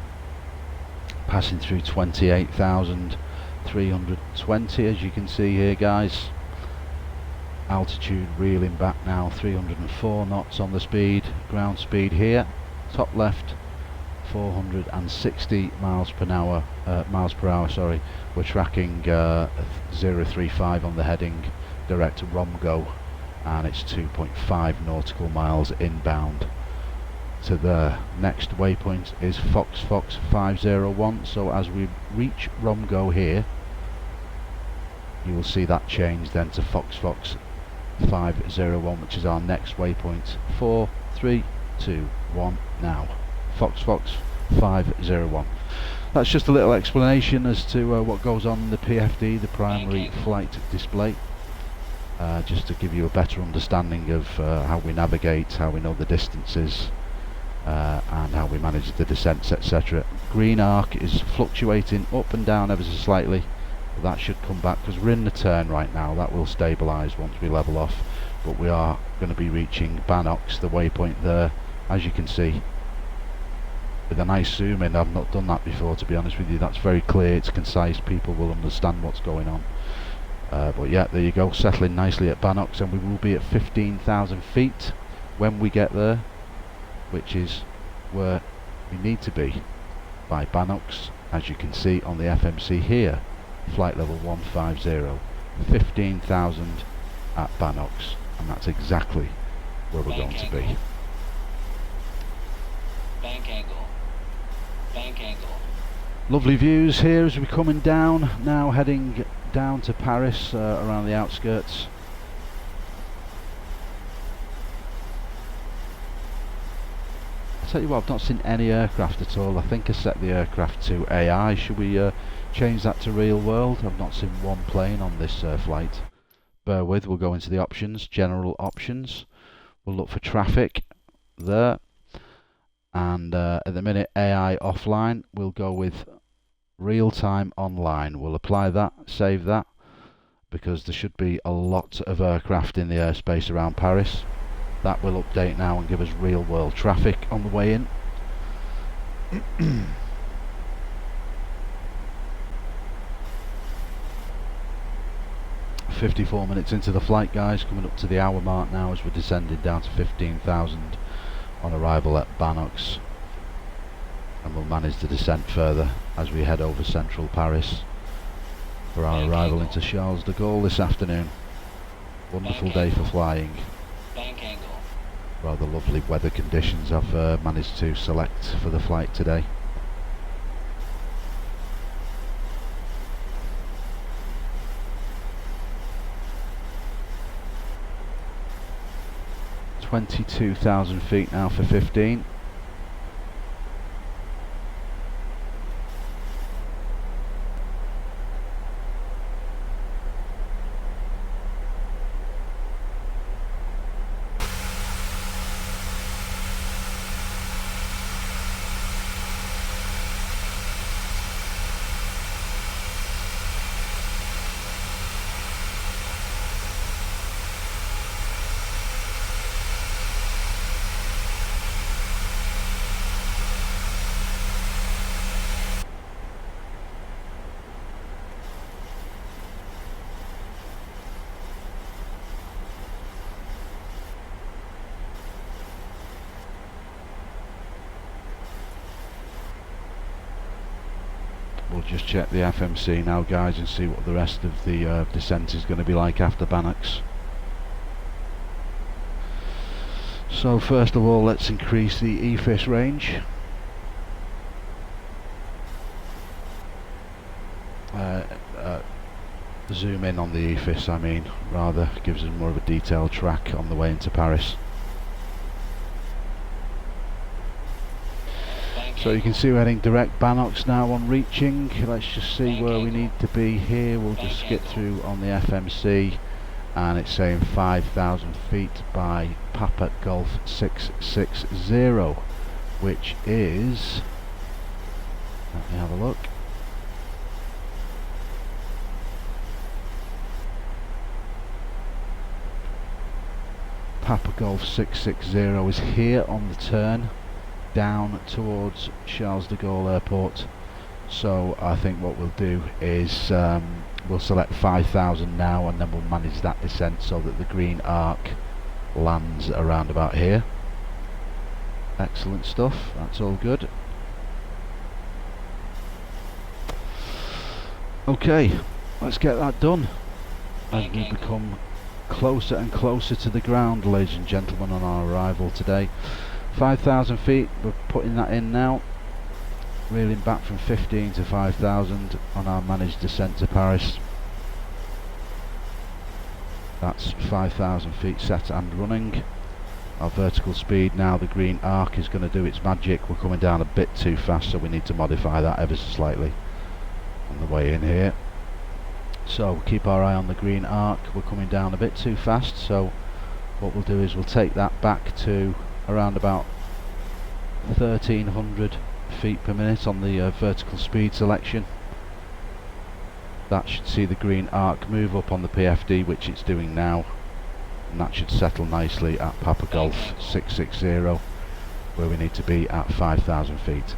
Passing through 28,320 as you can see here, guys. Altitude reeling back now, 304 knots on the speed. Ground speed here, top left, 460 miles per hour. Sorry, we're tracking 035 on the heading, direct to Romgo, and it's 2.5 nautical miles inbound. To the next waypoint is Fox 501. So as we reach Romgo here, you will see that change then to Fox 501, which is our next waypoint. 4, 3, 2, 1 now. Fox 501. That's just a little explanation as to what goes on in the PFD, the primary flight display. Just to give you a better understanding of how we navigate, how we know the distances, and how we manage the descents, etc. Green arc is fluctuating up and down ever so slightly. That should come back because we're in the turn right now. That will stabilise once we level off, but we are going to be reaching Bannock's, the waypoint there, as you can see, with a nice zoom in. I've not done that before, to be honest with you. That's very clear, it's concise, people will understand what's going on. But yeah, there you go, settling nicely at Bannock's, and we will be at 15,000 feet when we get there, which is where we need to be by Bannock's, as you can see on the FMC here. Flight level 150, 15,000 at Bannock's, and that's exactly where we're going to be. Bank angle. Bank angle. Lovely views here as we're coming down, now heading down to Paris, around the outskirts. I tell you what, I've not seen any aircraft at all. I think I set the aircraft to AI. Should we change that to real world? I've not seen one plane on this flight. Bear with, we'll go into the options, general options. We'll look for traffic there, and at the minute AI offline. We'll go with real-time online. We'll apply that, save that, because there should be a lot of aircraft in the airspace around Paris. That will update now and give us real world traffic on the way in. 54 minutes into the flight, guys, coming up to the hour mark now as we're descending down to 15,000 on arrival at Bannock's, and we'll manage the descent further as we head over central Paris for our arrival into Charles de Gaulle this afternoon. Wonderful day for flying. Rather lovely weather conditions I've managed to select for the flight today. $22,000 feet now for 15. just check the FMC now, guys, and see what the rest of the descent is going to be like after Bannock's. So first of all, let's increase the EFIS range. Zoom in on the EFIS, I mean, rather, gives us more of a detailed track on the way into Paris. So you can see we're heading direct Bannock's now on reaching. Let's just see where we need to be here. We'll just skip through on the FMC, and it's saying 5,000 feet by Papa Golf 660, which is, let me have a look, Papa Golf 660 is here on the turn down towards Charles de Gaulle Airport. So I think what we'll do is we'll select 5,000 now, and then we'll manage that descent so that the green arc lands around about here. Excellent stuff, that's all good. Okay, let's get that done as we become closer and closer to the ground, ladies and gentlemen, on our arrival today. 5,000 feet, we're putting that in now, reeling back from 15 to 5,000 on our managed descent to Paris. That's 5,000 feet set and running. Our vertical speed now, the green arc is going to do its magic. We're coming down a bit too fast, so we need to modify that ever so slightly on the way in here. So keep our eye on the green arc. We're coming down a bit too fast, so what we'll do is we'll take that back to around about 1,300 feet per minute on the vertical speed selection. That should see the green arc move up on the PFD, which it's doing now, and that should settle nicely at Papa Golf 660, where we need to be at 5,000 feet.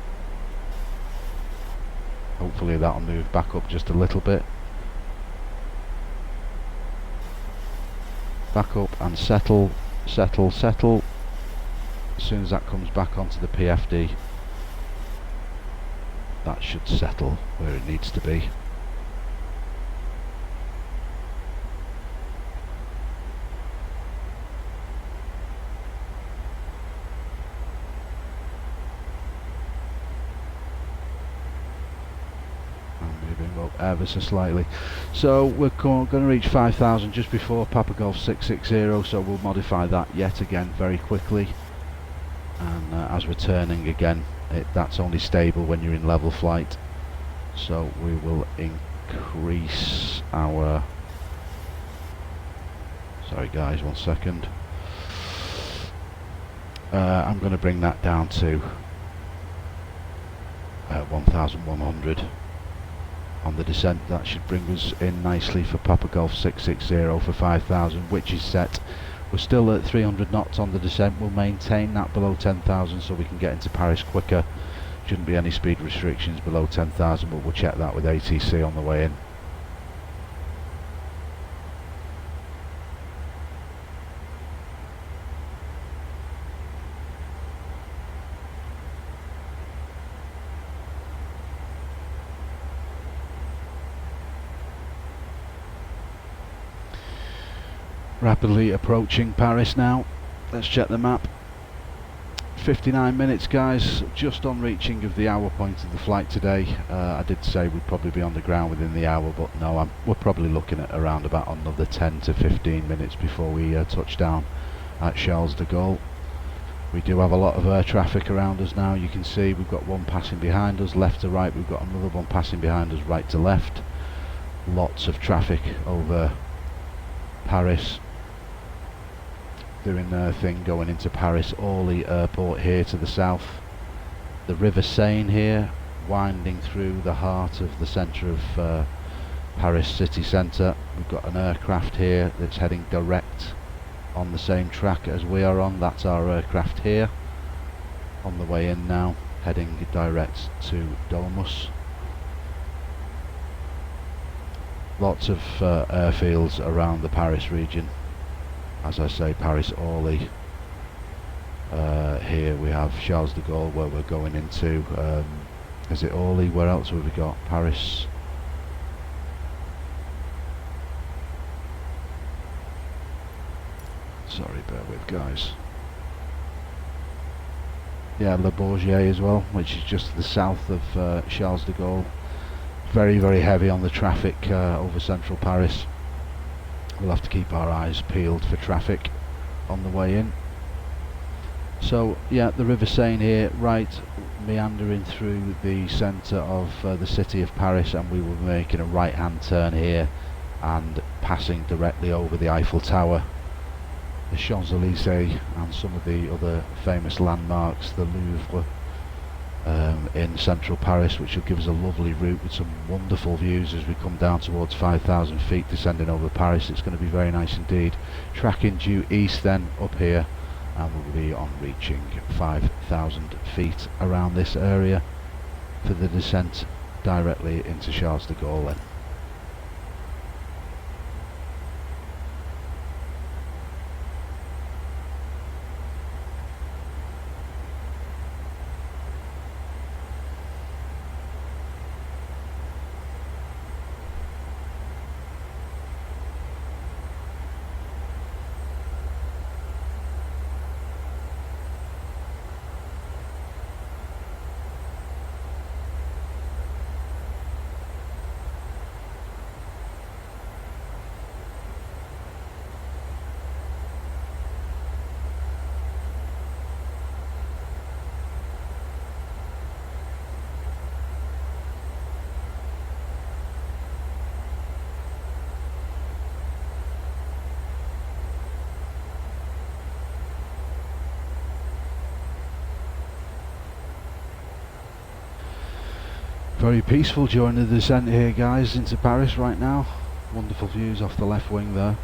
Hopefully that'll move back up just a little bit. Back up and settle, settle, settle. As soon as that comes back onto the PFD, that should settle where it needs to be. Ever so slightly. So we're going to reach 5,000 just before Papa Golf 660, so we'll modify that yet again very quickly. And as we're turning again, that's only stable when you're in level flight, so we will increase our, sorry guys, 1 second, I'm going to bring that down to 1,100 on the descent. That should bring us in nicely for Papa Golf 660 for 5,000, which is set. We're still at 300 knots on the descent. We'll maintain that below 10,000 so we can get into Paris quicker. Shouldn't be any speed restrictions below 10,000, but we'll check that with ATC on the way in. Rapidly approaching Paris now. Let's check the map. 59 minutes, guys, just on reaching of the hour point of the flight today. I did say we'd probably be on the ground within the hour, but no, we're probably looking at around about another 10 to 15 minutes before we touch down at Charles de Gaulle. We do have a lot of air traffic around us now. You can see we've got one passing behind us left to right, we've got another one passing behind us right to left. Lots of traffic over Paris doing their thing, going into Paris Orly Airport here to the south. The River Seine here winding through the heart of the centre of Paris city centre. We've got an aircraft here that's heading direct on the same track as we are on. That's our aircraft here on the way in now, heading direct to Domus. Lots of airfields around the Paris region. As I say, Paris Orly. Here we have Charles de Gaulle, where we're going into Is it Orly? Where else have we got? Paris. Sorry, bear with, guys. Yeah, Le Bourget as well, which is just to the south of Charles de Gaulle. Very, very heavy on the traffic over central Paris. We'll have to keep our eyes peeled for traffic on the way in. So yeah, the River Seine here, right, meandering through the centre of the city of Paris, and we will be making a right hand turn here and passing directly over the Eiffel Tower, the Champs-Élysées, and some of the other famous landmarks, the Louvre in central Paris, which will give us a lovely route with some wonderful views as we come down towards 5,000 feet descending over Paris. It's going to be very nice indeed. Tracking due east then up here, and we'll be on reaching 5,000 feet around this area for the descent directly into Charles de Gaulle then. Very peaceful during the descent here, guys, into Paris right now. Wonderful views off the left wing there.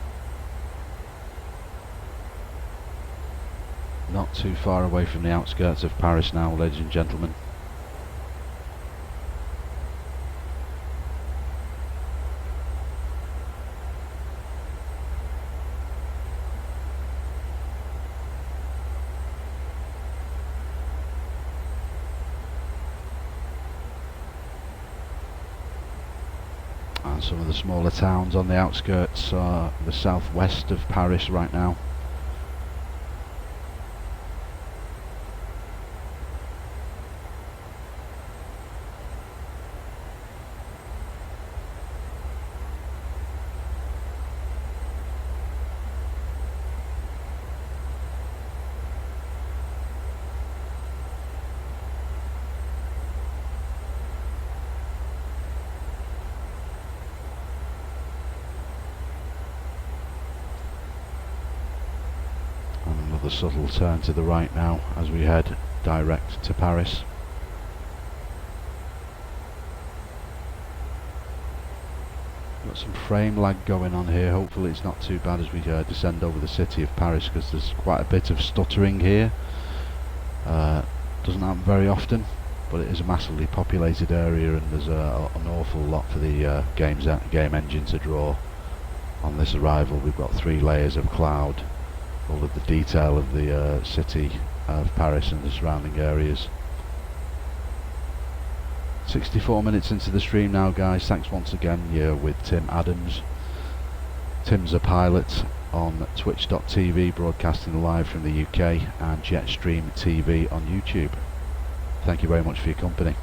Not too far away from the outskirts of Paris now, ladies and gentlemen. And some of the smaller towns on the outskirts are the southwest of Paris right now. Another subtle turn to the right now as we head direct to Paris. Got some frame lag going on here. Hopefully it's not too bad as we descend over the city of Paris, because there's quite a bit of stuttering here. Doesn't happen very often, but it is a massively populated area, and there's an awful lot for the game engine to draw on this arrival. We've got 3 layers of cloud over the detail of the city of Paris and the surrounding areas. 64 minutes into the stream now, guys. Thanks once again. You're with Tim Adams. Tim's a pilot on twitch.tv, broadcasting live from the UK, and Jetstream TV on YouTube. Thank you very much for your company.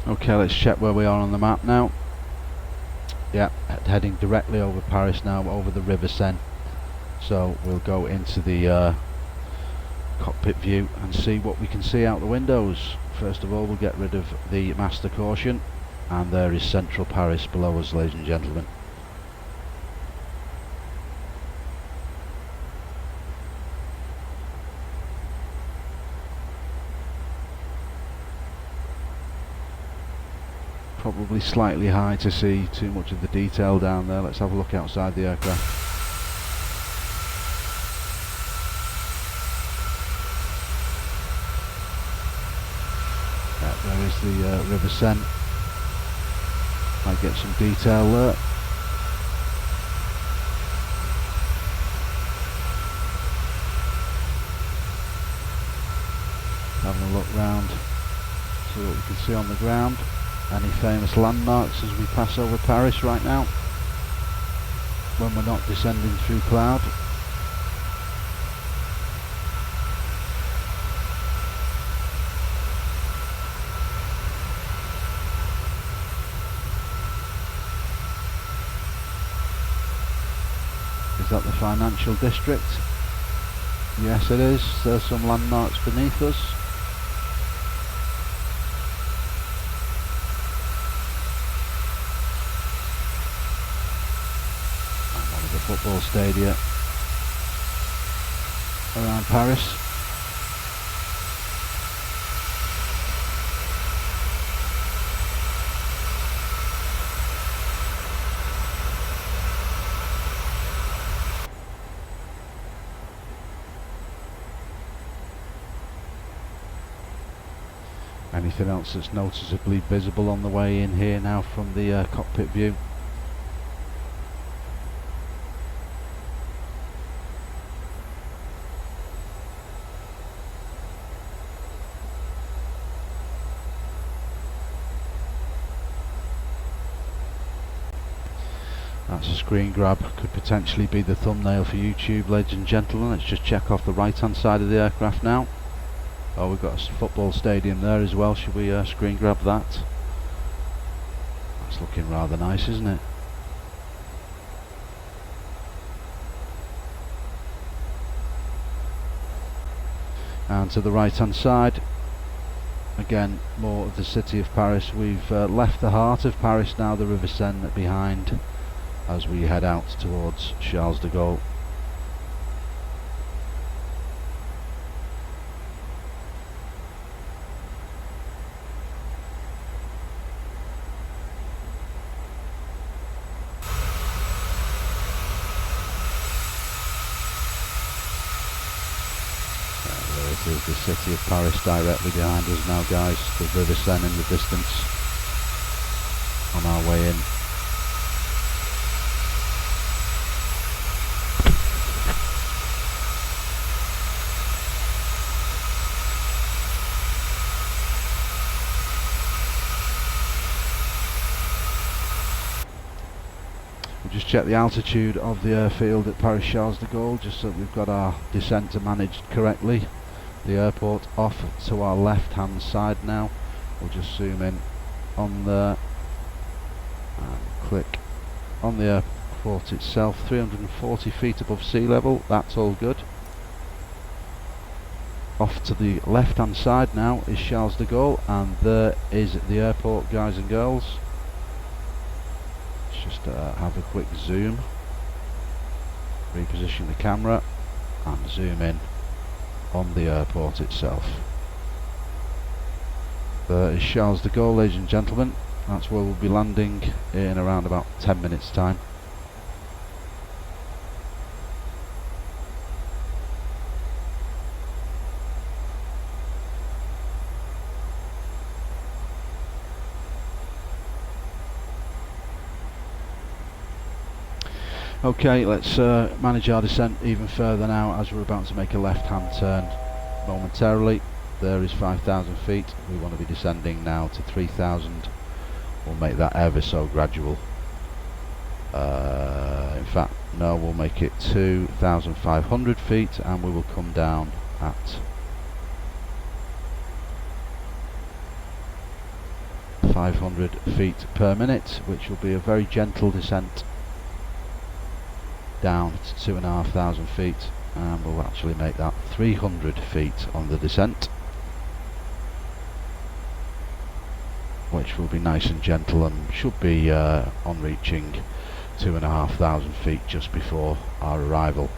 Okay, let's check where we are on the map now. Yeah, heading directly over Paris now, over the River Seine. So we'll go into the cockpit view and see what we can see out the windows. First of all, we'll get rid of the master caution, and there is central Paris below us, ladies and gentlemen. Probably slightly high to see too much of the detail down there. Let's have a look outside the aircraft. Yeah, there is the River Seine. Might get some detail there. Having a look round, see what we can see on the ground. Any famous landmarks as we pass over Paris right now, when we're not descending through cloud. Is that the financial district? Yes it is. There's some landmarks beneath us. And one of the football stadia around Paris. Anything else that's noticeably visible on the way in here now from the cockpit view? That's a screen grab, could potentially be the thumbnail for YouTube, ladies and gentlemen. Let's just check off the right hand side of the aircraft now. Oh, we've got a football stadium there as well. Should we screen grab that? That's looking rather nice, isn't it? And to the right hand side, again, more of the city of Paris. We've left the heart of Paris now, the River Seine behind, as we head out towards Charles de Gaulle. There is the city of Paris directly behind us now, guys. The River Seine in the distance on our way in. We'll just check the altitude of the airfield at Paris Charles de Gaulle, just so that we've got our descent managed correctly. The airport off to our left hand side now. We'll just zoom in on there and click on the airport itself. 340 feet above sea level, that's all good. Off to the left hand side now is Charles de Gaulle, and there is the airport, guys and girls. Let's just have a quick zoom, reposition the camera and zoom in on the airport itself. There is Charles de Gaulle, ladies and gentlemen. That's where we'll be landing in around about 10 minutes time. Okay, let's manage our descent even further now, as we're about to make a left hand turn momentarily. There is 5,000 feet. We want to be descending now to 3,000. We'll make that ever so gradual. In fact, no, we'll make it 2,500 feet, and we will come down at 500 feet per minute, which will be a very gentle descent down to 2,500 feet, and we'll actually make that 300 feet on the descent, which will be nice and gentle and should be on reaching 2,500 feet just before our arrival.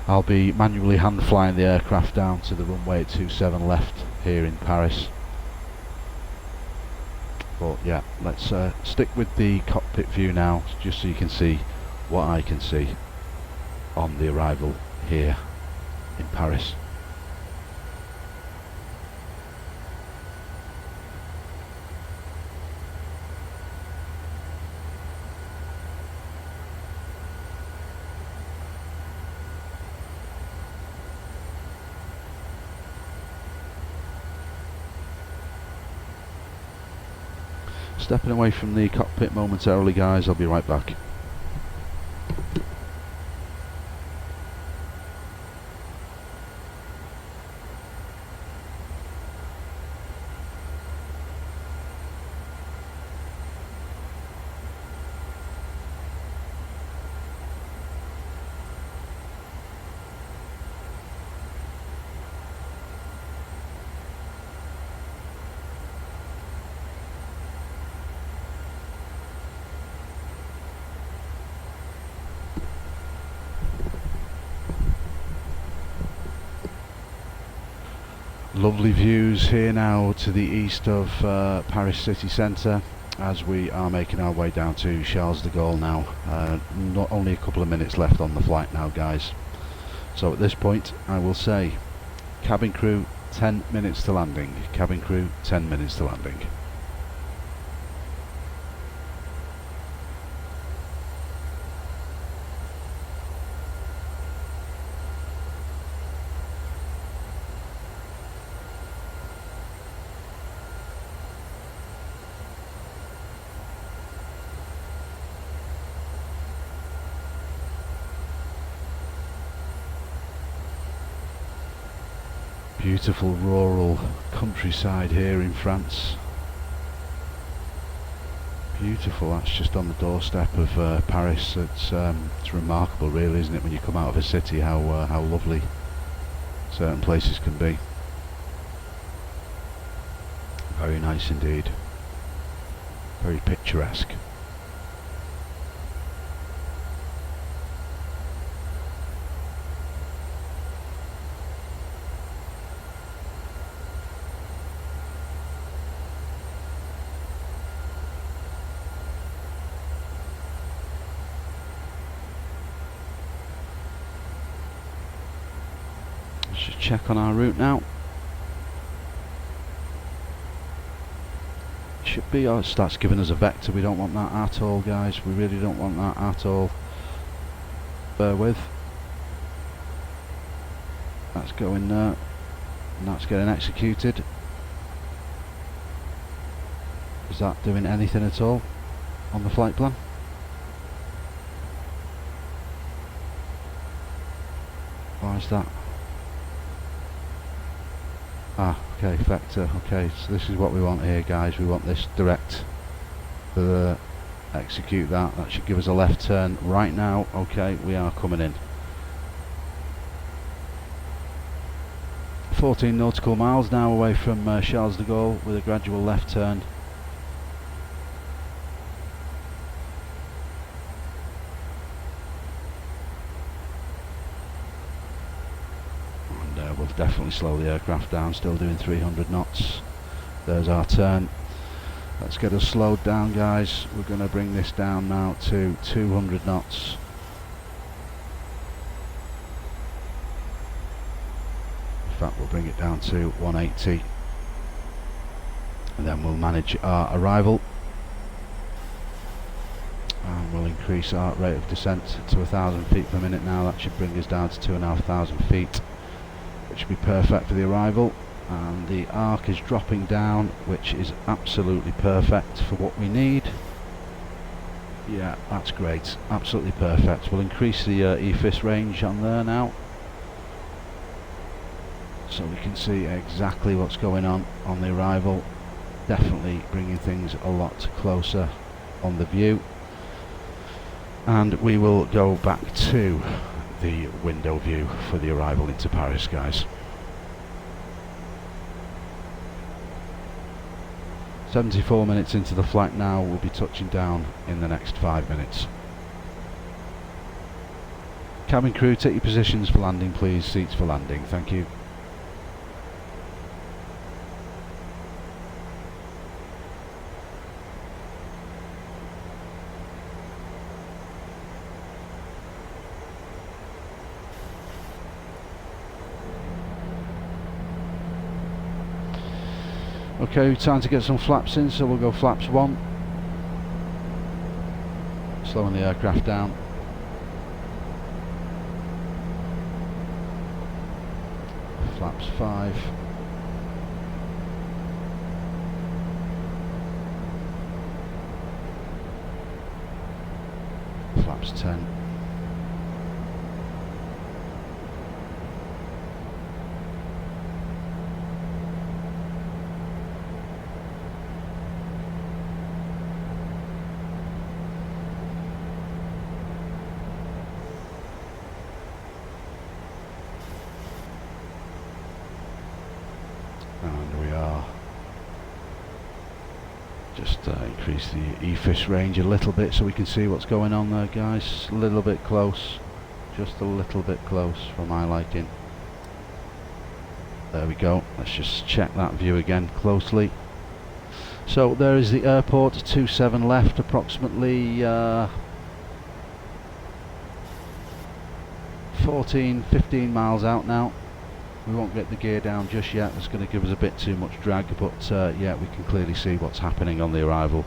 I'll be manually hand flying the aircraft down to the runway at 27 left here in Paris. But yeah, let's stick with the cockpit view now, just so you can see what I can see on the arrival here in Paris. Stepping away from the cockpit momentarily, guys. I'll be right back. Lovely views here now to the east of Paris city centre as we are making our way down to Charles de Gaulle now. Not only a couple of minutes left on the flight now, guys. So at this point I will say cabin crew 10 minutes to landing. Cabin crew 10 minutes to landing. Beautiful rural countryside here in France. Beautiful. That's just on the doorstep of Paris. It's remarkable, really, isn't it, when you come out of a city, how lovely certain places can be. Very nice indeed. Very picturesque. Just check on our route now. Should be, it starts giving us a vector. We don't want that at all, guys. We really don't want that at all. Bear with. That's going there, and that's getting executed. Is that doing anything at all on the flight plan? Why is that? Ah, okay, vector. Okay, so this is what we want here, guys. We want this direct. Execute that. That should give us a left turn right now. Okay, we are coming in. 14 nautical miles now away from Charles de Gaulle with a gradual left turn. We'll definitely slow the aircraft down, still doing 300 knots. There's our turn. Let's get us slowed down, guys. We're going to bring this down now to 200 knots. In fact, we'll bring it down to 180. And then we'll manage our arrival. And we'll increase our rate of descent to 1,000 feet per minute now. That should bring us down to 2,500 feet. Which would be perfect for the arrival, and the arc is dropping down, which is absolutely perfect for what we need. Yeah, that's great, absolutely perfect. We'll increase the EFIS range on there now, so we can see exactly what's going on the arrival. Definitely bringing things a lot closer on the view, and we will go back to the window view for the arrival into Paris, guys. 74 minutes into the flight now. We'll be touching down in the next 5 minutes. Cabin crew, take your positions for landing, please. Seats for landing, thank you. Okay, time to get some flaps in, so we'll go flaps 1. Slowing the aircraft down. Flaps 5. flaps 10. And we are just increase the EFIS range a little bit so we can see what's going on there, guys. A little bit close, just a little bit close for my liking. There we go. Let's just check that view again closely. So there is the airport, 27 left, approximately 14-15 miles out now. We won't get the gear down just yet, it's going to give us a bit too much drag, but yeah, we can clearly see what's happening on the arrival.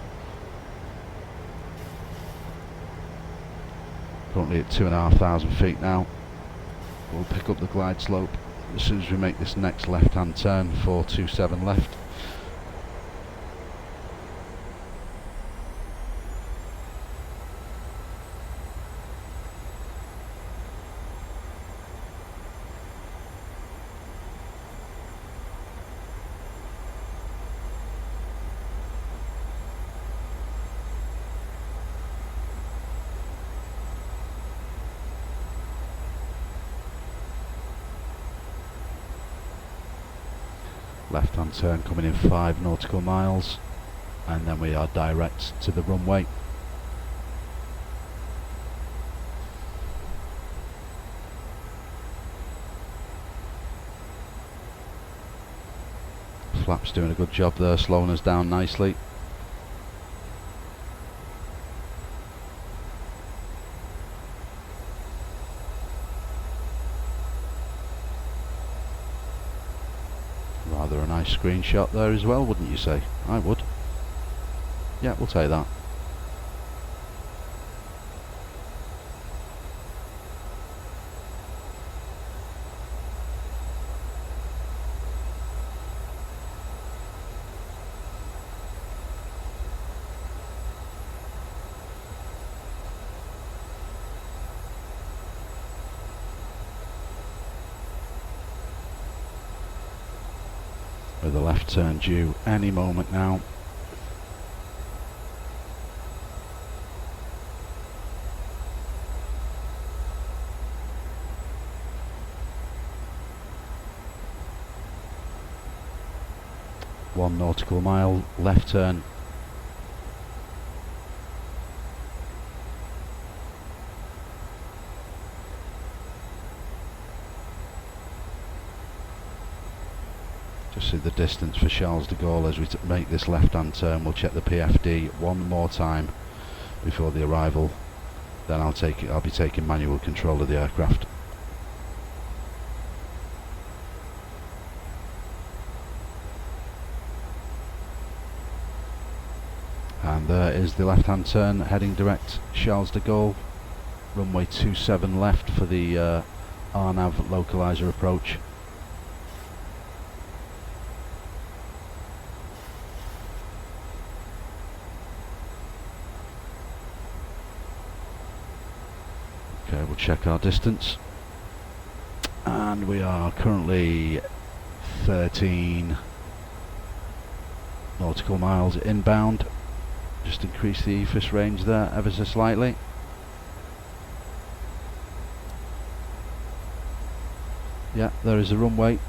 Currently at 2,500 feet now. We'll pick up the glide slope as soon as we make this next left hand turn, 427 left. Left hand turn coming in 5 nautical miles, and then we are direct to the runway. Flaps doing a good job there, slowing us down nicely. Rather a nice screenshot there as well, wouldn't you say? I would. Yeah, we'll take that. With a left turn due any moment now. One nautical mile, left turn. Just see the distance for Charles de Gaulle as we make this left hand turn. We'll check the PFD one more time before the arrival, then I'll be taking manual control of the aircraft. And there is the left hand turn heading direct Charles de Gaulle, runway 27 left for the RNAV localizer approach. Okay, we'll check our distance, and we are currently 13 nautical miles inbound. Just increase the EFIS range there ever so slightly. Yeah, there is the runway.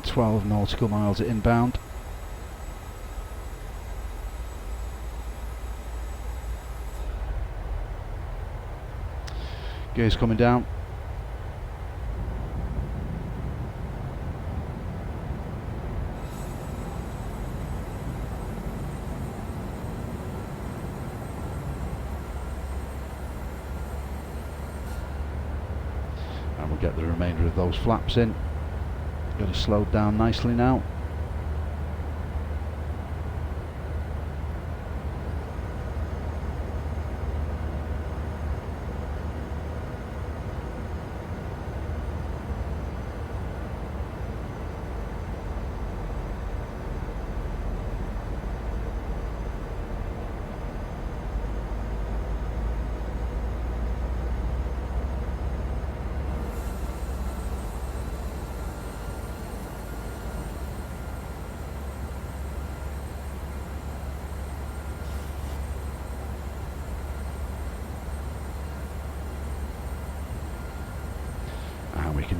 12 nautical miles inbound. Gears coming down. And we'll get the remainder of those flaps in. Got to slow down nicely now.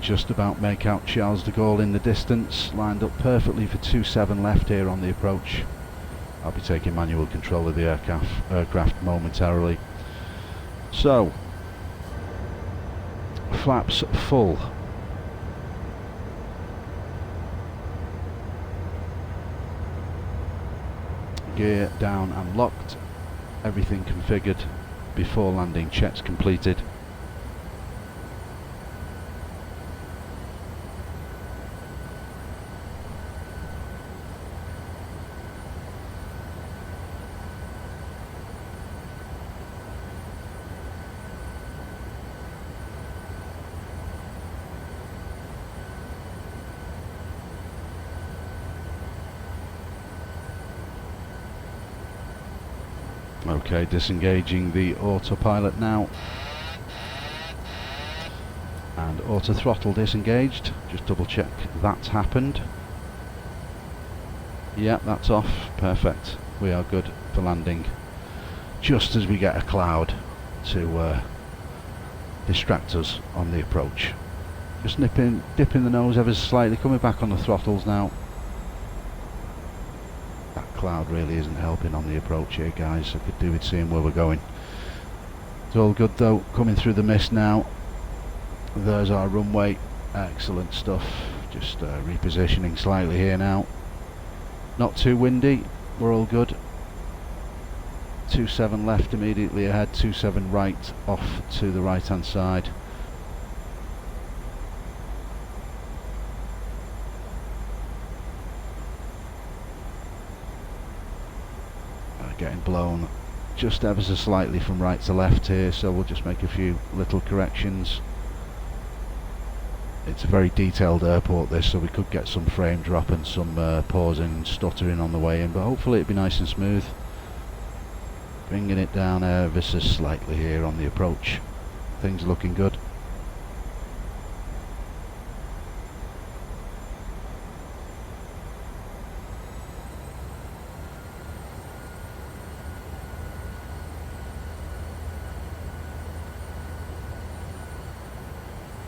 just about make out Charles de Gaulle in the distance, lined up perfectly for 27 left here on the approach. I'll be taking manual control of the aircraft momentarily. So, flaps full. Gear down and locked. Everything configured before landing checks completed. Okay, disengaging the autopilot now. And auto throttle disengaged. Just double check that's happened. Yep, that's off. Perfect. We are good for landing. Just as we get a cloud to distract us on the approach. Just dipping the nose ever so slightly, coming back on the throttles now. Cloud really isn't helping on the approach here, guys. I could do with seeing where we're going. It's all good though, coming through the mist now. There's our runway. Excellent stuff. Just repositioning slightly here now. Not too windy, we're all good. 27 left immediately ahead, 27 right off to the right hand side. Getting blown just ever so slightly from right to left here, so we'll just make a few little corrections. It's a very detailed airport this, so we could get some frame drop and some pausing and stuttering on the way in, but hopefully it'll be nice and smooth. Bringing it down ever so slightly here on the approach. Things are looking good.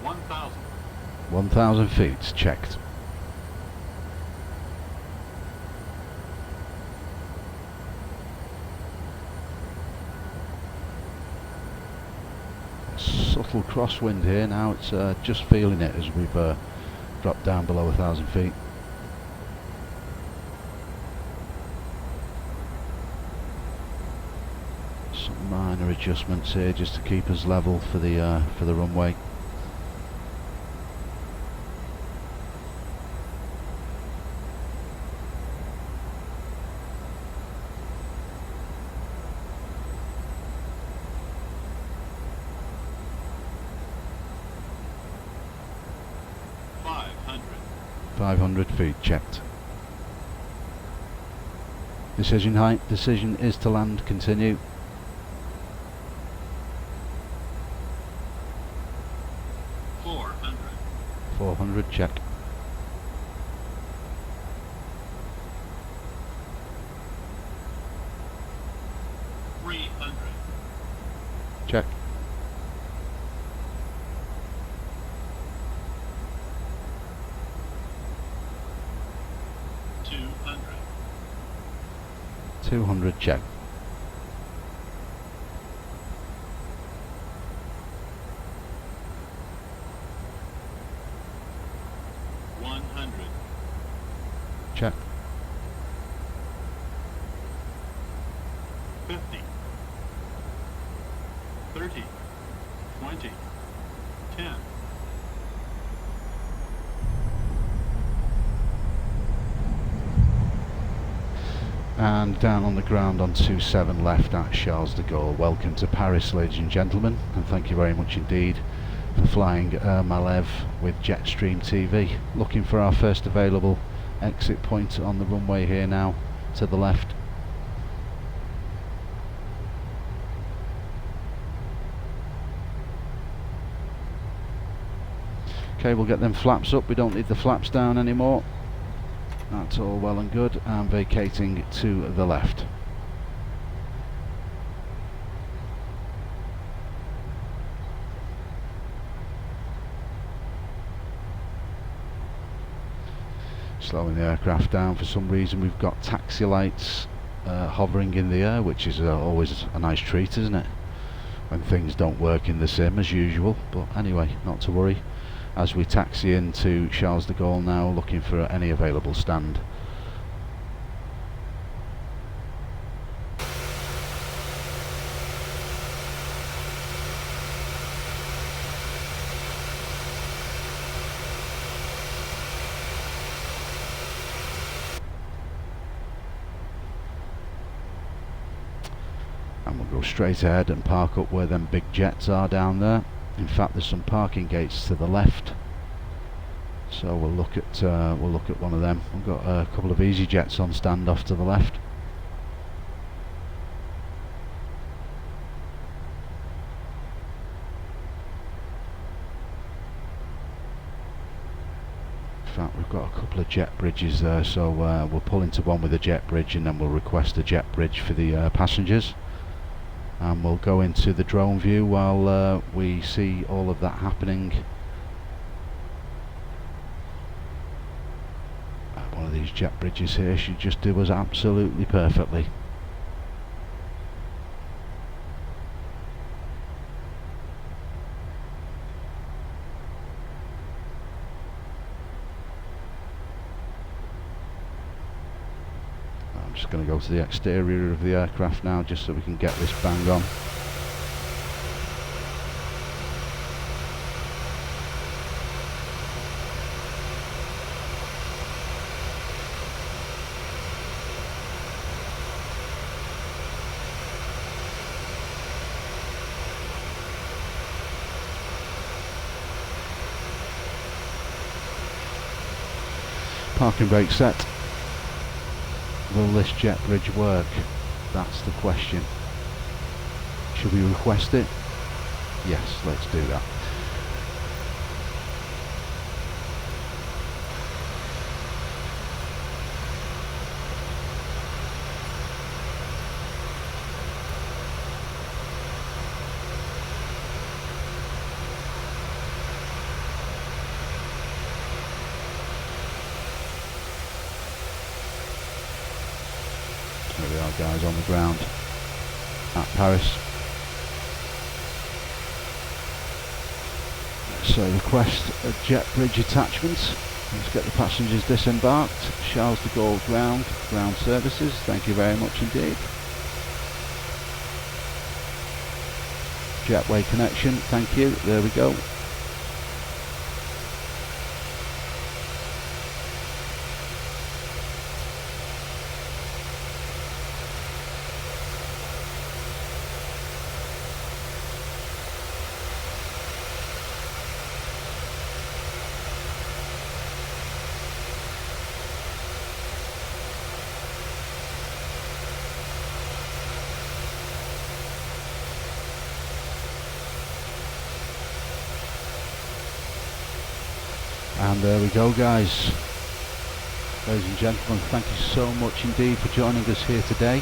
$1,000. 1,000 feet checked. Subtle crosswind here now. It's just feeling it as we've dropped down below 1,000 feet. Some minor adjustments here just to keep us level for the runway. $500. 500 feet checked. Decision height. Decision is to land. Continue. 400. 400 check. 300. Check. 200. 200 check. 100. Check. 50. 30. 20. 10. And down on the ground on 27 left at Charles de Gaulle. Welcome to Paris, ladies and gentlemen, and thank you very much indeed for flying Malev with Jetstream TV. Looking for our first available exit point on the runway here now, to the left. Okay, we'll get them flaps up. We don't need the flaps down anymore. That's all well and good, and vacating to the left. Slowing the aircraft down. For some reason we've got taxi lights hovering in the air, which is always a nice treat, isn't it, when things don't work in the sim as usual. But anyway, not to worry, as we taxi into Charles de Gaulle now, looking for any available stand. And we'll go straight ahead and park up where them big jets are down there. In fact, there's some parking gates to the left, so we'll look at one of them. We've got a couple of easy jets on stand off to the left. In fact, we've got a couple of jet bridges there, so we'll pull into one with a jet bridge and then we'll request a jet bridge for the passengers. And we'll go into the drone view while we see all of that happening. One of these jet bridges here should just do us absolutely perfectly. I'm just going to go to the exterior of the aircraft now, just so we can get this bang on. Parking brake set. Will this jet bridge work? That's the question. Should we request it? Yes, let's do that. There we are, guys, on the ground at Paris. So request a jet bridge attachment. Let's get the passengers disembarked. Charles de Gaulle ground services. Thank you very much indeed. Jetway connection, thank you. There we go. And there we go, guys. Ladies and gentlemen, thank you so much indeed for joining us here today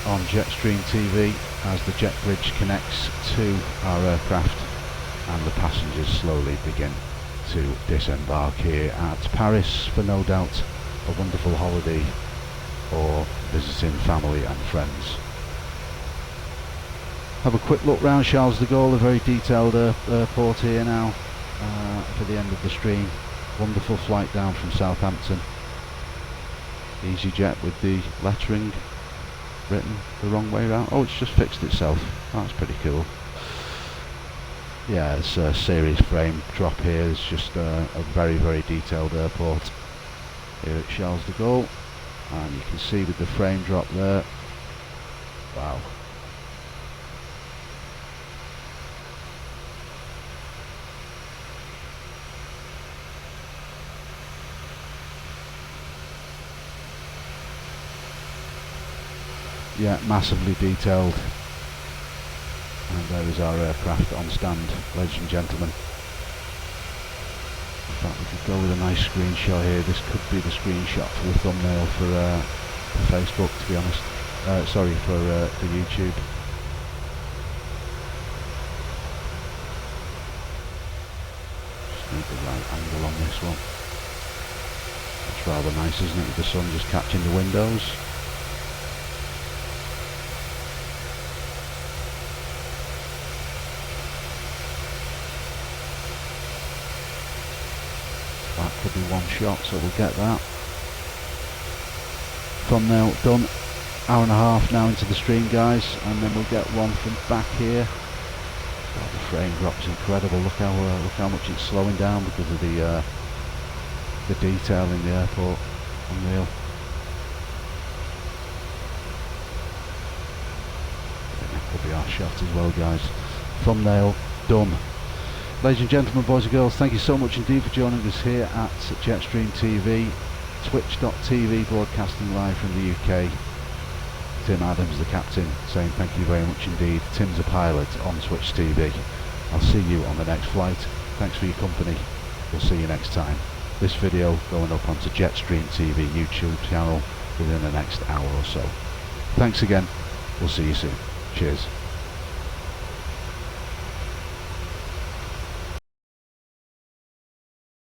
on Jetstream TV as the jet bridge connects to our aircraft and the passengers slowly begin to disembark here at Paris for no doubt a wonderful holiday or visiting family and friends. Have a quick look round Charles de Gaulle, a very detailed airport here now. For the end of the stream. Wonderful flight down from Southampton. EasyJet with the lettering written the wrong way around. Oh, it's just fixed itself. That's pretty cool. Yeah, it's a series frame drop here. It's just a very, very detailed airport here at Charles de Gaulle. And you can see with the frame drop there. Wow. Yeah, massively detailed. And there is our aircraft on stand, ladies and gentlemen. In fact, we could go with a nice screenshot here. This could be the screenshot for the thumbnail for Facebook, to be honest. Sorry, for YouTube. Just need the right angle on this one. It's rather nice, isn't it, with the sun just catching the windows. That could be one shot, so we'll get that. Thumbnail done. Hour and a half now into the stream, guys, and then we'll get one from back here. God, the frame drop's incredible. Look how much it's slowing down because of the detail in the airport. Unreal. I think that could be our shot as well, guys. Thumbnail done. Ladies and gentlemen, boys and girls, thank you so much indeed for joining us here at Jetstream TV, twitch.tv, broadcasting live from the UK. Tim Adams, the captain, saying thank you very much indeed. Tim's a pilot on Twitch TV. I'll see you on the next flight. Thanks for your company. We'll see you next time. This video going up onto Jetstream TV YouTube channel within the next hour or so. Thanks again. We'll see you soon. Cheers.